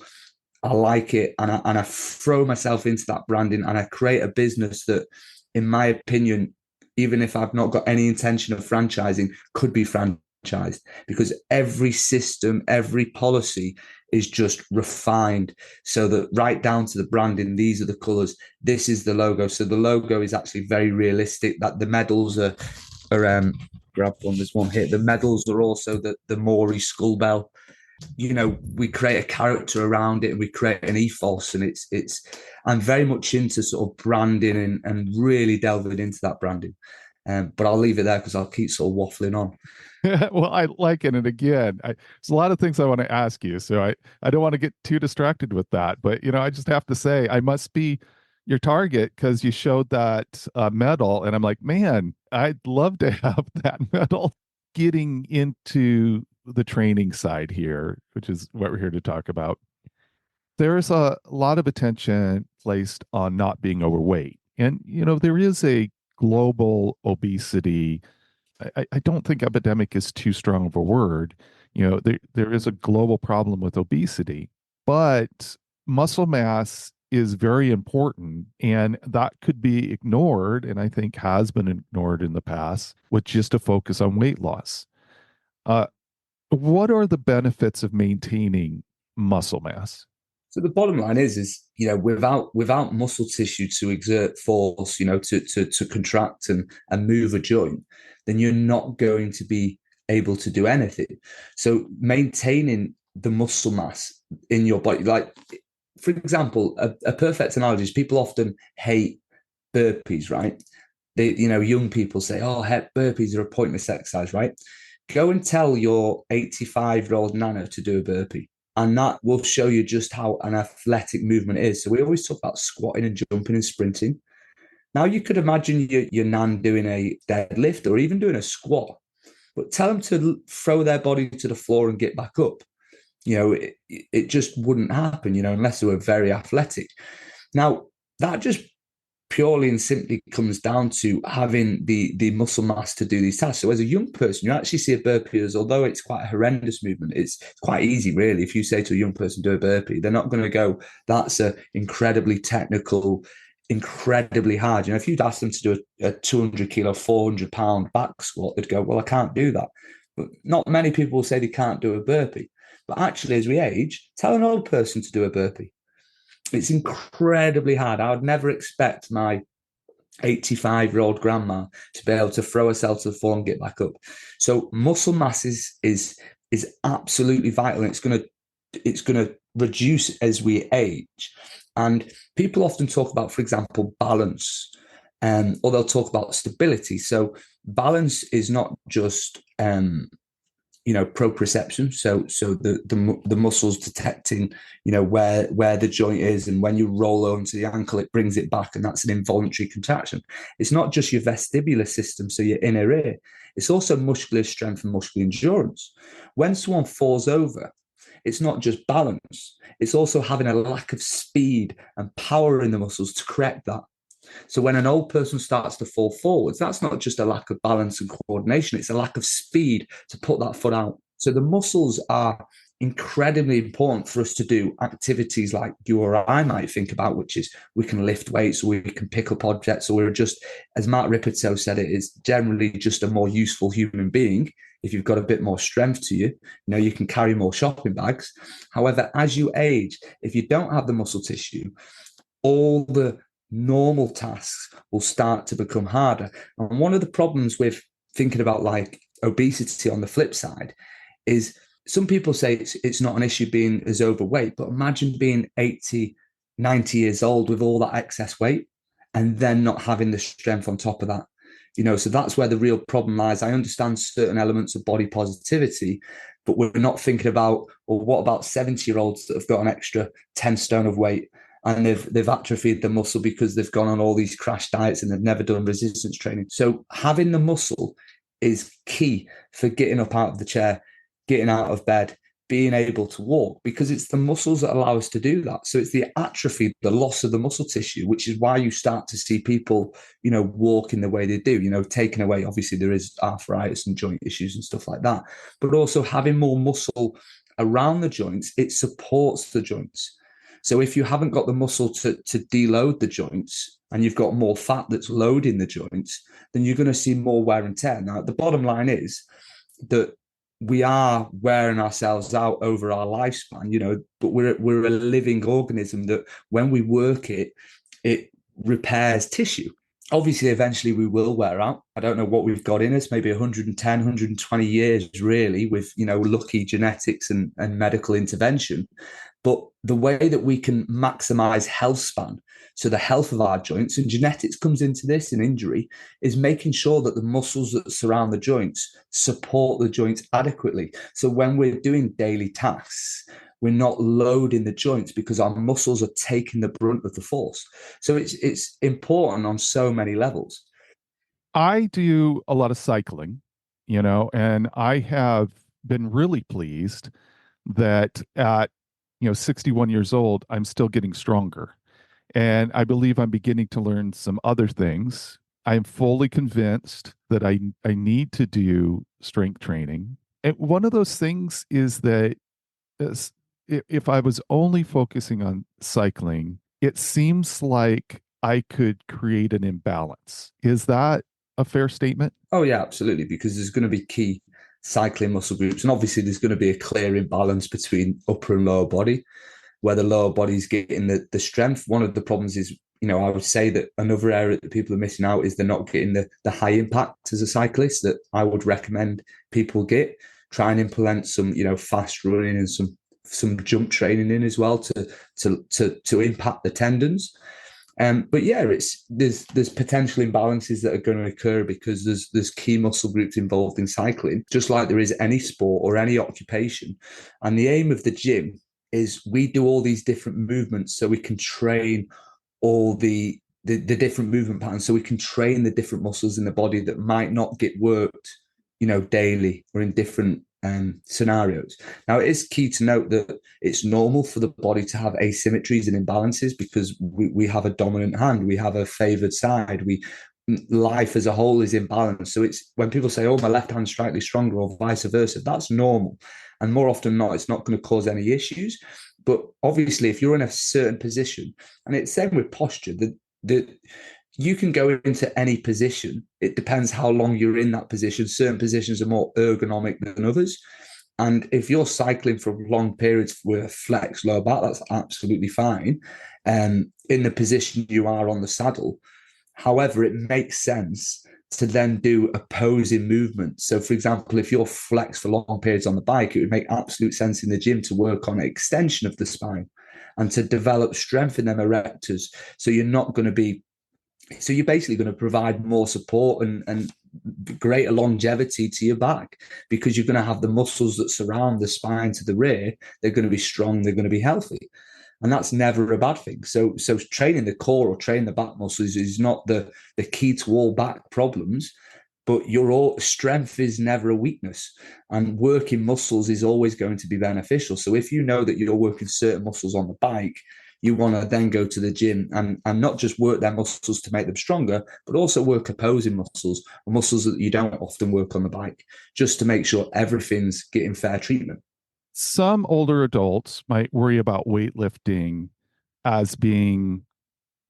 I like it, and I throw myself into that branding, and I create a business that, in my opinion, even if I've not got any intention of franchising, could be franchised, because every system, every policy is just refined, so that right down to the branding, these are the colors, this is the logo. So the logo is actually very realistic. That the medals are grab one. There's one here. The medals are also the Maury skull bell. We create a character around it, and we create an ethos, and it's I'm very much into sort of branding and really delving into that branding. But I'll leave it there because I'll keep sort of waffling on. Well, I like it. And again, there's a lot of things I want to ask you. So I don't want to get too distracted with that. But, I just have to say, I must be your target because you showed that medal. And I'm like, man, I'd love to have that medal. Getting into the training side here, which is what we're here to talk about, there's a lot of attention placed on not being overweight. And, there is a global obesity. I don't think epidemic is too strong of a word. There is a global problem with obesity, but muscle mass is very important, and that could be ignored, and I think has been ignored in the past, with just a focus on weight loss. Uh, what are the benefits of maintaining muscle mass? So the bottom line is without muscle tissue to exert force, to contract and move a joint, then you're not going to be able to do anything. So maintaining the muscle mass in your body, like for example, a perfect analogy is people often hate burpees, right? Young people say, oh, heck, burpees are a pointless exercise, right? Go and tell your 85-year-old nana to do a burpee, and that will show you just how an athletic movement is. So we always talk about squatting and jumping and sprinting. Now you could imagine your nan doing a deadlift or even doing a squat, but tell them to throw their body to the floor and get back up. It just wouldn't happen, unless they were very athletic. Now, that just purely and simply comes down to having the muscle mass to do these tasks. So as a young person, you actually see a burpee as, although it's quite a horrendous movement, it's quite easy, really. If you say to a young person, do a burpee, they're not going to go, that's a incredibly technical, incredibly hard. If you'd ask them to do a 200 kilo, 400 pound back squat, they'd go, well, I can't do that. But not many people will say they can't do a burpee. But actually, as we age, tell an old person to do a burpee. It's incredibly hard. I would never expect my 85-year-old grandma to be able to throw herself to the floor and get back up. So muscle mass is absolutely vital, and it's gonna reduce as we age. And people often talk about, for example, balance, or they'll talk about stability. So balance is not just proprioception, so the muscles detecting where the joint is, and when you roll onto the ankle it brings it back, and that's an involuntary contraction. It's not just your vestibular system, so your inner ear, it's also muscular strength and muscular endurance. When someone falls over, it's not just balance, it's also having a lack of speed and power in the muscles to correct that. So when an old person starts to fall forwards, that's not just a lack of balance and coordination, it's a lack of speed to put that foot out. So the muscles are incredibly important for us to do activities like you or I might think about, which is we can lift weights or we can pick up objects, or we're just, as Mark Rippetoe said, it is generally just a more useful human being. If you've got a bit more strength to you, you can carry more shopping bags. However, as you age, if you don't have the muscle tissue, all the normal tasks will start to become harder. And one of the problems with thinking about like obesity on the flip side is some people say it's not an issue being as overweight, but imagine being 80, 90 years old with all that excess weight and then not having the strength on top of that. So that's where the real problem lies. I understand certain elements of body positivity, but we're not thinking about, well, what about 70-year-olds that have got an extra 10 stone of weight and they've atrophied the muscle because they've gone on all these crash diets and they've never done resistance training. So having the muscle is key for getting up out of the chair, getting out of bed, being able to walk, because it's the muscles that allow us to do that. So it's the atrophy, the loss of the muscle tissue, which is why you start to see people, walking the way they do, taking away, obviously there is arthritis and joint issues and stuff like that, but also having more muscle around the joints, it supports the joints. So if you haven't got the muscle to deload the joints and you've got more fat that's loading the joints, then you're going to see more wear and tear. Now, the bottom line is that we are wearing ourselves out over our lifespan, but we're a living organism that when we work it, it repairs tissue. Obviously, eventually we will wear out. I don't know what we've got in us, maybe 110, 120 years, really, with, lucky genetics and medical intervention. But the way that we can maximize health span, so the health of our joints, and genetics comes into this in injury, is making sure that the muscles that surround the joints support the joints adequately. So when we're doing daily tasks, we're not loading the joints because our muscles are taking the brunt of the force. So it's important on so many levels. I do a lot of cycling, and I have been really pleased that at 61 years old, I'm still getting stronger. And I believe I'm beginning to learn some other things. I'm fully convinced that I need to do strength training. And one of those things is that if I was only focusing on cycling, it seems like I could create an imbalance. Is that a fair statement? Oh, yeah, absolutely. Because there's going to be key cycling muscle groups. And obviously, there's going to be a clear imbalance between upper and lower body, where the lower body's getting the strength. One of the problems is, I would say that another area that people are missing out is they're not getting the high impact as a cyclist that I would recommend people get. Try and implement some, fast running and some jump training in as well to impact the tendons. But yeah, there's potential imbalances that are going to occur because there's key muscle groups involved in cycling, just like there is any sport or any occupation. And the aim of the gym is we do all these different movements so we can train all the different movement patterns, so we can train the different muscles in the body that might not get worked, daily or in different scenarios. Now, it is key to note that it's normal for the body to have asymmetries and imbalances because we have a dominant hand, we have a favored side, life as a whole is imbalanced. So it's when people say, oh, my left hand's slightly stronger or vice versa, that's normal. And more often than not, it's not going to cause any issues. But obviously, if you're in a certain position, and it's same with posture, that you can go into any position. It depends how long you're in that position. Certain positions are more ergonomic than others. And if you're cycling for long periods with a flex lower back, that's absolutely fine. In the position you are on the saddle. However, it makes sense to then do opposing movements. So, for example, if you're flexed for long periods on the bike, it would make absolute sense in the gym to work on extension of the spine and to develop strength in them erectors. So you're basically going to provide more support and greater longevity to your back because you're going to have the muscles that surround the spine to the rear. They're going to be strong. They're going to be healthy. And that's never a bad thing. So training the core or training the back muscles is not the key to all back problems, but strength is never a weakness. And working muscles is always going to be beneficial. So if you know that you're working certain muscles on the bike, you want to then go to the gym and not just work their muscles to make them stronger, but also work opposing muscles, or muscles that you don't often work on the bike, just to make sure everything's getting fair treatment. Some older adults might worry about weightlifting as being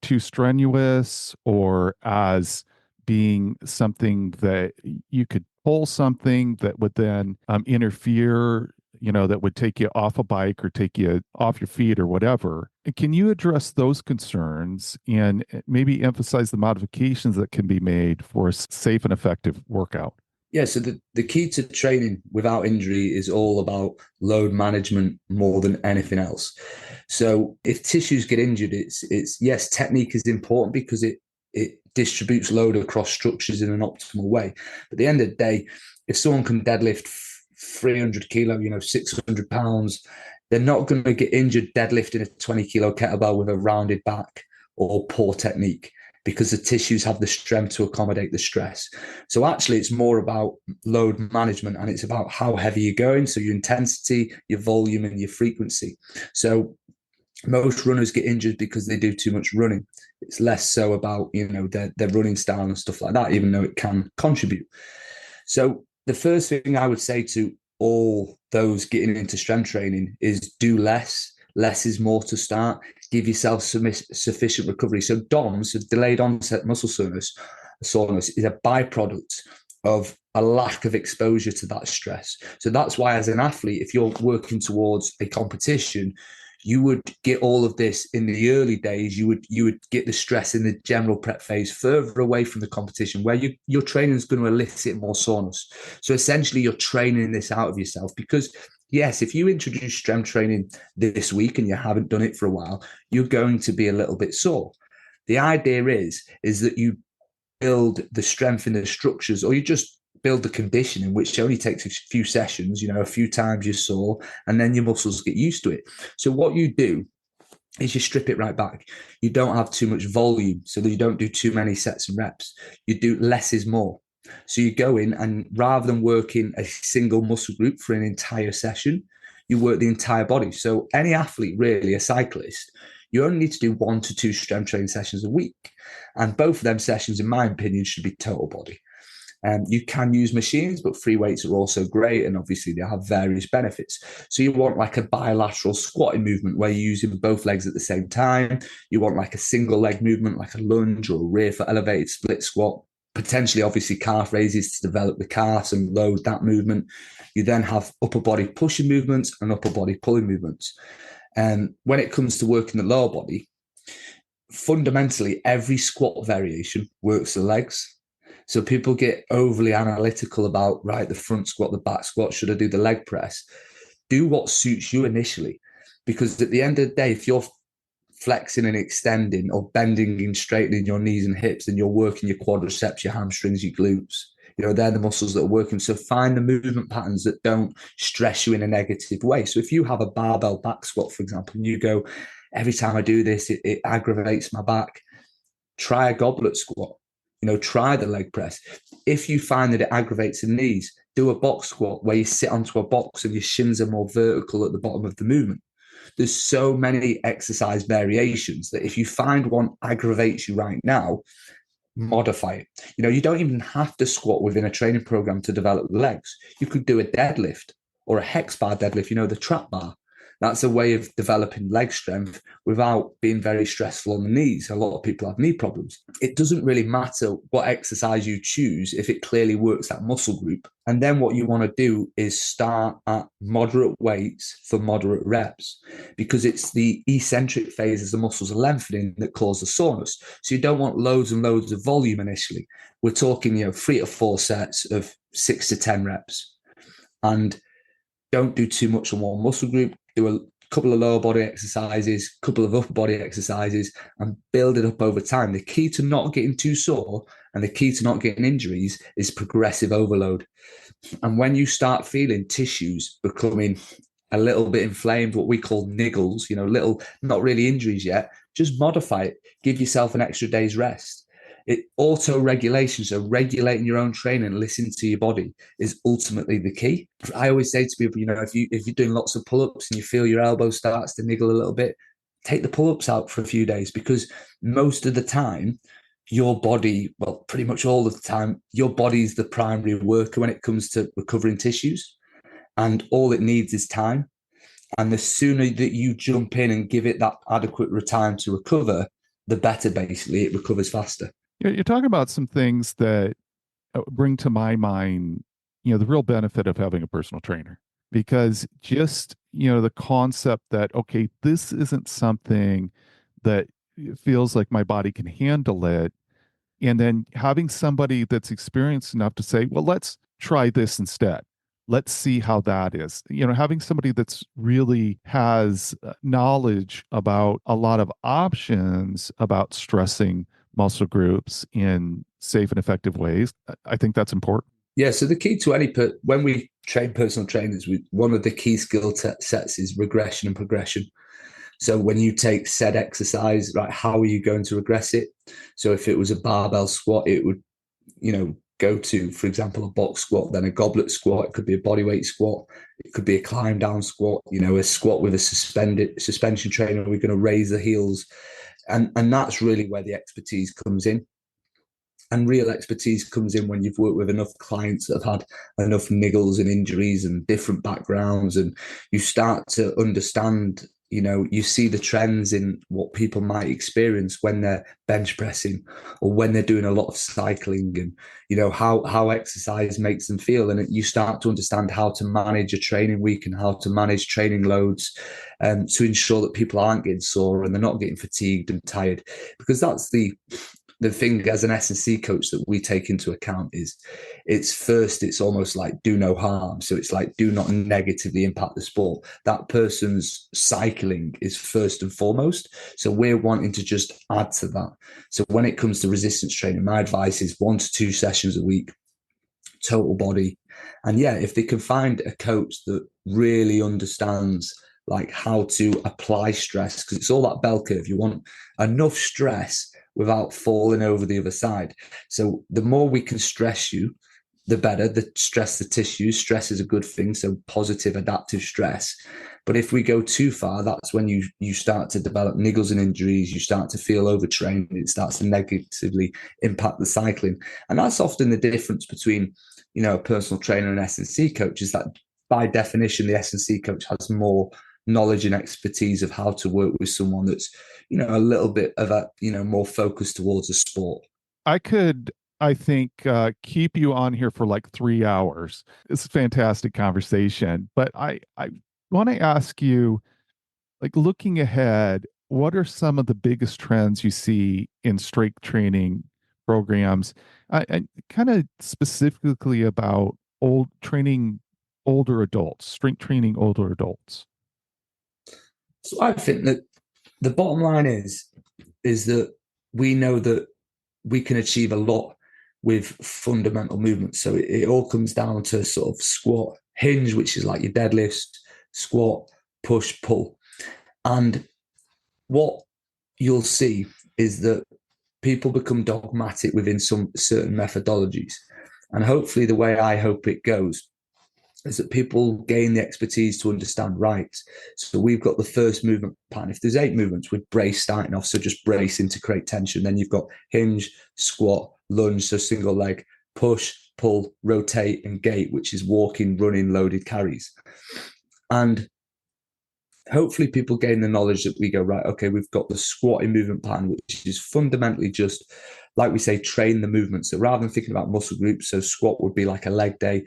too strenuous or as being something that you could pull something that would then interfere, that would take you off a bike or take you off your feet or whatever. Can you address those concerns and maybe emphasize the modifications that can be made for a safe and effective workout? Yeah, so the key to training without injury is all about load management more than anything else. So if tissues get injured, it's yes, technique is important because it distributes load across structures in an optimal way. But at the end of the day, if someone can deadlift 300 kilo, 600 pounds, they're not going to get injured deadlifting a 20 kilo kettlebell with a rounded back or poor technique, because the tissues have the strength to accommodate the stress. So actually, it's more about load management, and it's about how heavy you're going. So your intensity, your volume, and your frequency. So most runners get injured because they do too much running. It's less so about, their running style and stuff like that, even though it can contribute. So the first thing I would say to all those getting into strength training is do less. Less is more to start. Give yourself some sufficient recovery. So DOMS, so delayed onset muscle soreness, is a byproduct of a lack of exposure to that stress. So that's why, as an athlete, if you're working towards a competition, you would get all of this in the early days. You would get the stress in the general prep phase further away from the competition, where your training is going to elicit more soreness. So essentially, you're training this out of yourself, because yes, if you introduce strength training this week and you haven't done it for a while, you're going to be a little bit sore. The idea is that you build the strength in the structures, or you just build the conditioning, which only takes a few sessions, a few times you're sore, and then your muscles get used to it. So what you do is you strip it right back. You don't have too much volume, so that you don't do too many sets and reps. You do less is more. So you go in, and rather than working a single muscle group for an entire session, you work the entire body. So any athlete, really, a cyclist, you only need to do 1 to 2 strength training sessions a week. And both of them sessions, in my opinion, should be total body. You can use machines, but free weights are also great, and obviously they have various benefits. So you want like a bilateral squatting movement where you're using both legs at the same time. You want like a single leg movement, like a lunge or a rear foot elevated split squat. Potentially, obviously, calf raises to develop the calves and load that movement. You then have upper body pushing movements and upper body pulling movements. And when it comes to working the lower body, fundamentally, every squat variation works the legs. So people get overly analytical about, right, the front squat, the back squat, should I do the leg press? Do what suits you initially. Because at the end of the day, if you're flexing and extending or bending and straightening your knees and hips, then you're working your quadriceps, your hamstrings, your glutes. They're the muscles that are working. So find the movement patterns that don't stress you in a negative way. So if you have a barbell back squat, for example, and you go, every time I do this, it aggravates my back, try a goblet squat. Try the leg press. If you find that it aggravates the knees, do a box squat where you sit onto a box and your shins are more vertical at the bottom of the movement. There's so many exercise variations that if you find one aggravates you right now, modify it. You don't even have to squat within a training program to develop the legs. You could do a deadlift or a hex bar deadlift, the trap bar. That's a way of developing leg strength without being very stressful on the knees. A lot of people have knee problems. It doesn't really matter what exercise you choose if it clearly works that muscle group. And then what you want to do is start at moderate weights for moderate reps, because it's the eccentric phase as the muscles are lengthening that causes soreness. So you don't want loads and loads of volume initially. We're talking, 3 to 4 sets of 6 to 10 reps. And don't do too much on one muscle group. Do a couple of lower body exercises, a couple of upper body exercises, and build it up over time. The key to not getting too sore and the key to not getting injuries is progressive overload. And when you start feeling tissues becoming a little bit inflamed, what we call niggles, little, not really injuries yet, just modify it. Give yourself an extra day's rest. Auto-regulation, so regulating your own training, listening to your body, is ultimately the key. I always say to people, if you're doing lots of pull-ups and you feel your elbow starts to niggle a little bit, take the pull-ups out for a few days, because most of the time, your body, well, pretty much all of the time, your body is the primary worker when it comes to recovering tissues, and all it needs is time. And the sooner that you jump in and give it that adequate time to recover, the better. Basically, it recovers faster. You're talking about some things that bring to my mind, the real benefit of having a personal trainer. Because just, the concept that, okay, this isn't something that feels like my body can handle it. And then having somebody that's experienced enough to say, well, let's try this instead. Let's see how that is. Having somebody that's really has knowledge about a lot of options about stressing muscle groups in safe and effective ways. I think that's important. Yeah. So the key to when we train personal trainers, one of the key skill sets is regression and progression. So when you take said exercise, right, how are you going to regress it? So if it was a barbell squat, it would, go to, for example, a box squat, then a goblet squat. It could be a bodyweight squat. It could be a climb down squat, a squat with a suspension trainer. We're going to raise the heels. And that's really where the expertise comes in. And real expertise comes in when you've worked with enough clients that have had enough niggles and injuries and different backgrounds, and you start to understand, you see the trends in what people might experience when they're bench pressing or when they're doing a lot of cycling, and how exercise makes them feel, and you start to understand how to manage a training week and how to manage training loads, to ensure that people aren't getting sore and they're not getting fatigued and tired, because that's the thing as an S&C coach that we take into account is it's almost like do no harm. So it's like do not negatively impact the sport. That person's cycling is first and foremost. So we're wanting to just add to that. So when it comes to resistance training, my advice is 1 to 2 sessions a week, total body. And yeah, if they can find a coach that really understands like how to apply stress, because it's all that bell curve. You want enough stress without falling over the other side. So the more we can stress you, the better. The stress the tissues. Stress is a good thing. So positive adaptive stress. But if we go too far, that's when you start to develop niggles and injuries. You start to feel overtrained. It starts to negatively impact the cycling. And that's often the difference between, a personal trainer and S&C coach, is that by definition, the S&C coach has more knowledge and expertise of how to work with someone that's, a little bit of a, more focused towards a sport. I could, I think, keep you on here for like 3 hours. It's a fantastic conversation. But I want to ask you, like looking ahead, what are some of the biggest trends you see in strength training programs? And kind of specifically about older adults, strength training older adults. So I think that the bottom line is that we know that we can achieve a lot with fundamental movements. So it all comes down to sort of squat, hinge, which is like your deadlifts, squat, push, pull. And what you'll see is that people become dogmatic within some certain methodologies. And hopefully the way I hope it goes is that people gain the expertise to understand, right, so we've got the first movement pattern. If there's 8 movements with brace starting off, so just brace into create tension. Then you've got hinge, squat, lunge, so single leg, push, pull, rotate, and gait, which is walking, running, loaded carries. And hopefully people gain the knowledge that we go, right, okay, we've got the squatting movement pattern, which is fundamentally just, like we say, train the movement. So rather than thinking about muscle groups, so squat would be like a leg day,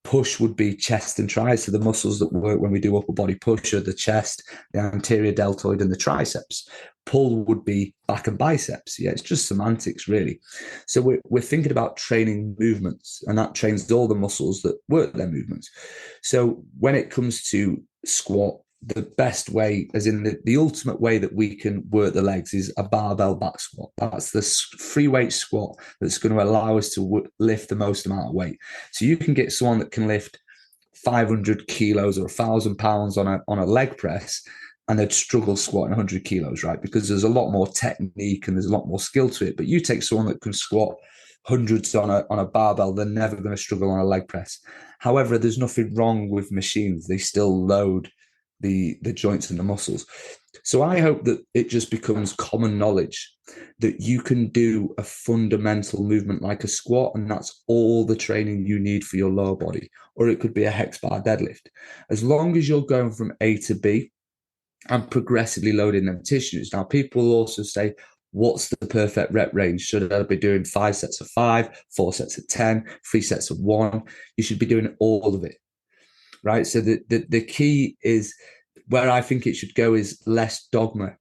push would be chest and tris. So the muscles that work when we do upper body push are the chest, the anterior deltoid, and the triceps. Pull would be back and biceps. Yeah, it's just semantics, really. So we're thinking about training movements, and that trains all the muscles that work their movements. So when it comes to squat, the best way, as in the ultimate way that we can work the legs, is a barbell back squat. That's the free weight squat that's going to allow us to lift the most amount of weight. So you can get someone that can lift 500 kilos or 1,000 pounds on a leg press, and they'd struggle squatting 100 kilos, right? Because there's a lot more technique and there's a lot more skill to it. But you take someone that can squat hundreds on a barbell, they're never going to struggle on a leg press. However, there's nothing wrong with machines. They still load the joints and the muscles. So I hope that it just becomes common knowledge that you can do a fundamental movement like a squat, and that's all the training you need for your lower body. Or it could be a hex bar deadlift. As long as you're going from A to B and progressively loading them tissues. Now, people will also say, what's the perfect rep range? Should I be doing 5 sets of 5, 4 sets of 10, 3 sets of 1? You should be doing all of it, right? So the key is, where I think it should go, is less dogma,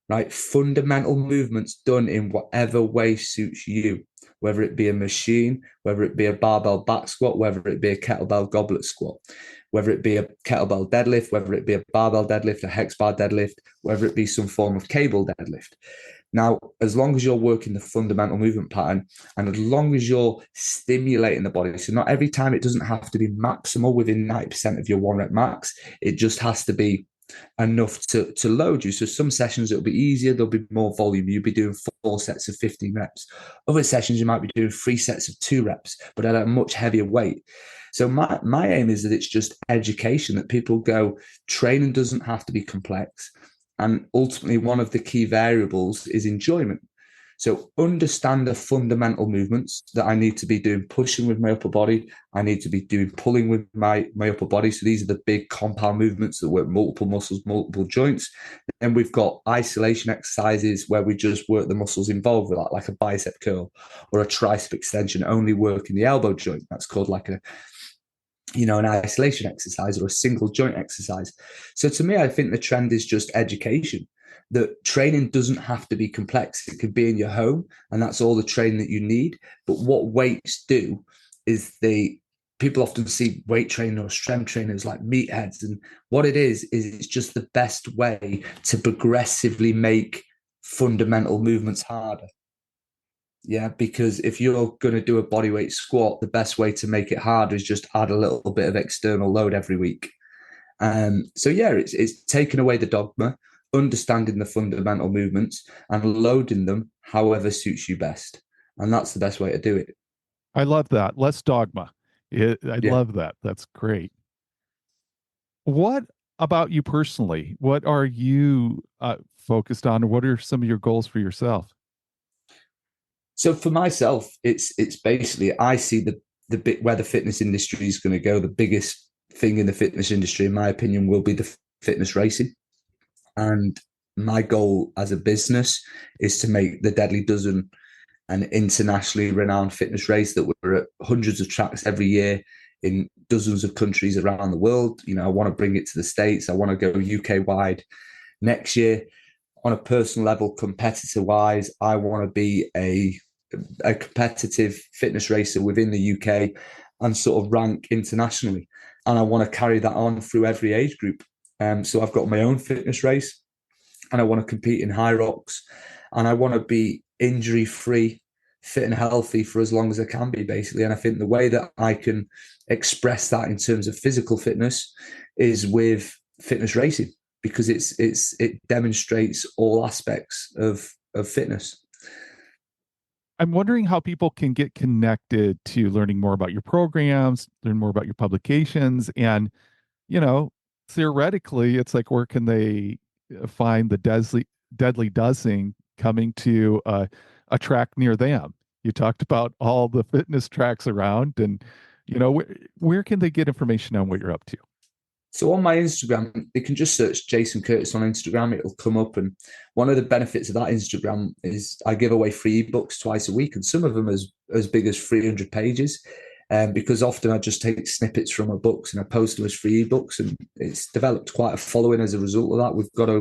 right? Fundamental movements done in whatever way suits you, whether it be a machine, whether it be a barbell back squat, whether it be a kettlebell goblet squat, whether it be a kettlebell deadlift, whether it be a barbell deadlift, a hex bar deadlift, whether it be some form of cable deadlift. Now, as long as you're working the fundamental movement pattern, and as long as you're stimulating the body, so not every time, it doesn't have to be maximal within 90% of your 1 rep max. It just has to be enough to load you. So some sessions it'll be easier, there'll be more volume. You'll be doing 4 sets of 15 reps. Other sessions you might be doing 3 sets of 2 reps, but at a much heavier weight. So my aim is that it's just education, that people go, training doesn't have to be complex. And ultimately, one of the key variables is enjoyment. So understand the fundamental movements that I need to be doing, pushing with my upper body. I need to be doing pulling with my upper body. So these are the big compound movements that work multiple muscles, multiple joints. And we've got isolation exercises where we just work the muscles involved with that, like a bicep curl or a tricep extension, only working the elbow joint. That's called like an isolation exercise or a single joint exercise. So to me, I think the trend is just education, that training doesn't have to be complex. It could be in your home, and that's all the training that you need. But what weights do is people often see weight training or strength trainers like meatheads. And what it is it's just the best way to progressively make fundamental movements harder. Yeah, because if you're going to do a bodyweight squat, the best way to make it harder is just add a little bit of external load every week. So yeah, it's taking away the dogma, understanding the fundamental movements, and loading them however suits you best. And that's the best way to do it. I love that. Less dogma. I Yeah. love that. That's great. What about you personally? What are you focused on? What are some of your goals for yourself? So for myself, it's basically, I see the bit where the fitness industry is going to go. The biggest thing in the fitness industry, in my opinion, will be the fitness racing. And my goal as a business is to make the Deadly Dozen an internationally renowned fitness race, that we're at hundreds of tracks every year in dozens of countries around the world. I want to bring it to the States. I want to go UK wide next year. On a personal level, competitor wise, I want to be a competitive fitness racer within the UK and sort of rank internationally. And I want to carry that on through every age group. So I've got my own fitness race, and I want to compete in high rocks, and I want to be injury free, fit and healthy for as long as I can be, basically. And I think the way that I can express that in terms of physical fitness is with fitness racing, because it demonstrates all aspects of fitness. I'm wondering how people can get connected to learning more about your programs, learn more about your publications, and, you know, theoretically, it's like, where can they find the Deadly Dozen coming to a track near them? You talked about all the fitness tracks around, and, where can they get information on what you're up to? So on my Instagram, they can just search Jason Curtis on Instagram. It'll come up. And one of the benefits of that Instagram is I give away free ebooks twice a week, and some of them as big as 300 pages. Because often I just take snippets from my books and I post them as free ebooks, and it's developed quite a following as a result of that. We've got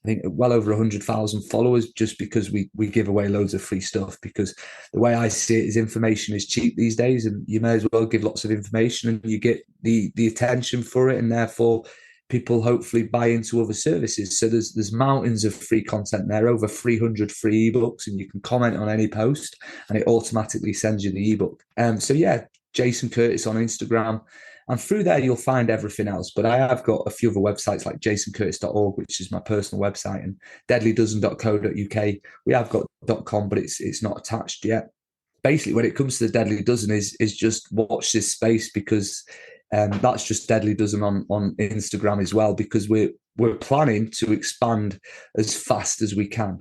I think well over 100,000 followers, just because we give away loads of free stuff. Because the way I see it is, information is cheap these days, and you may as well give lots of information and you get the attention for it, and therefore people hopefully buy into other services. So there's mountains of free content there, over 300 free ebooks, and you can comment on any post and it automatically sends you the ebook. So yeah, Jason Curtis on Instagram. And through there, you'll find everything else. But I have got a few other websites like jasoncurtis.org, which is my personal website, and deadlydozen.co.uk. We have got .com, but it's not attached yet. Basically, when it comes to the Deadly Dozen, is just watch this space, because That's just Deadly Dozen on Instagram as well, because we're planning to expand as fast as we can.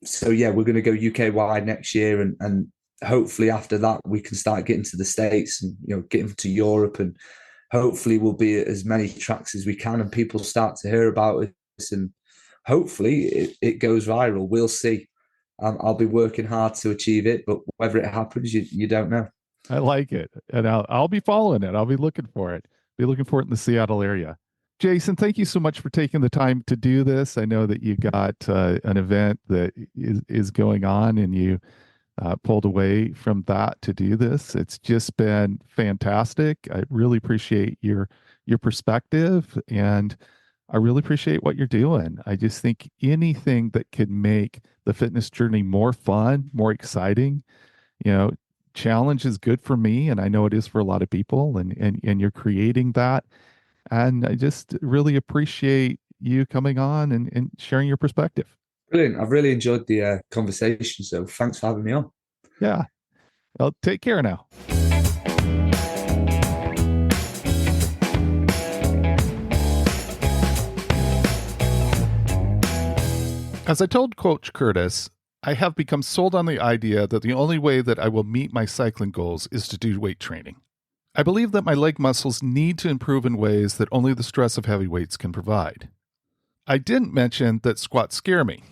So yeah, we're going to go UK wide next year, and hopefully after that we can start getting to the States and getting to Europe, and hopefully we'll be at as many tracks as we can, and people start to hear about us, and hopefully it goes viral. We'll see. I'll be working hard to achieve it, but whether it happens, you don't know. I like it. And I'll be following it. I'll be looking for it. Be looking for it in the Seattle area. Jason, thank you so much for taking the time to do this. I know that you got an event that is going on, and you pulled away from that to do this. It's just been fantastic. I really appreciate your perspective, and I really appreciate what you're doing. I just think anything that could make the fitness journey more fun, more exciting, challenge is good for me, and I know it is for a lot of people, and you're creating that. And I just really appreciate you coming on and sharing your perspective. Brilliant. I've really enjoyed the conversation, so thanks for having me on. Yeah. Well, take care now. As I told Coach Curtis, I have become sold on the idea that the only way that I will meet my cycling goals is to do weight training. I believe that my leg muscles need to improve in ways that only the stress of heavy weights can provide. I didn't mention that squats scare me.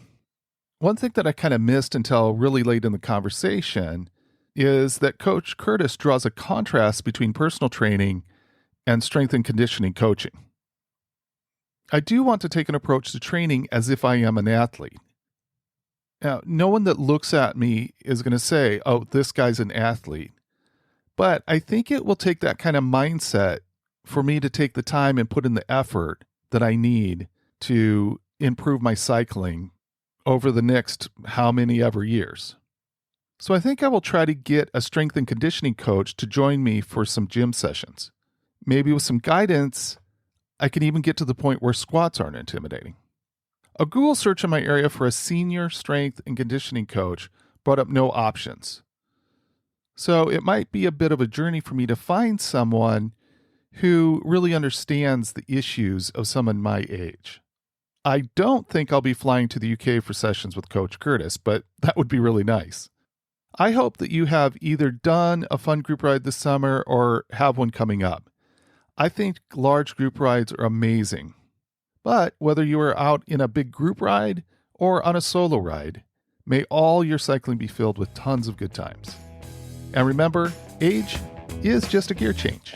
One thing that I kind of missed until really late in the conversation is that Coach Curtis draws a contrast between personal training and strength and conditioning coaching. I do want to take an approach to training as if I am an athlete. Now, no one that looks at me is going to say, oh, this guy's an athlete. But I think it will take that kind of mindset for me to take the time and put in the effort that I need to improve my cycling over the next how many ever years. So I think I will try to get a strength and conditioning coach to join me for some gym sessions. Maybe with some guidance, I can even get to the point where squats aren't intimidating. A Google search in my area for a senior strength and conditioning coach brought up no options. So it might be a bit of a journey for me to find someone who really understands the issues of someone my age. I don't think I'll be flying to the UK for sessions with Coach Curtis, but that would be really nice. I hope that you have either done a fun group ride this summer or have one coming up. I think large group rides are amazing. But whether you are out in a big group ride or on a solo ride, may all your cycling be filled with tons of good times. And remember, age is just a gear change.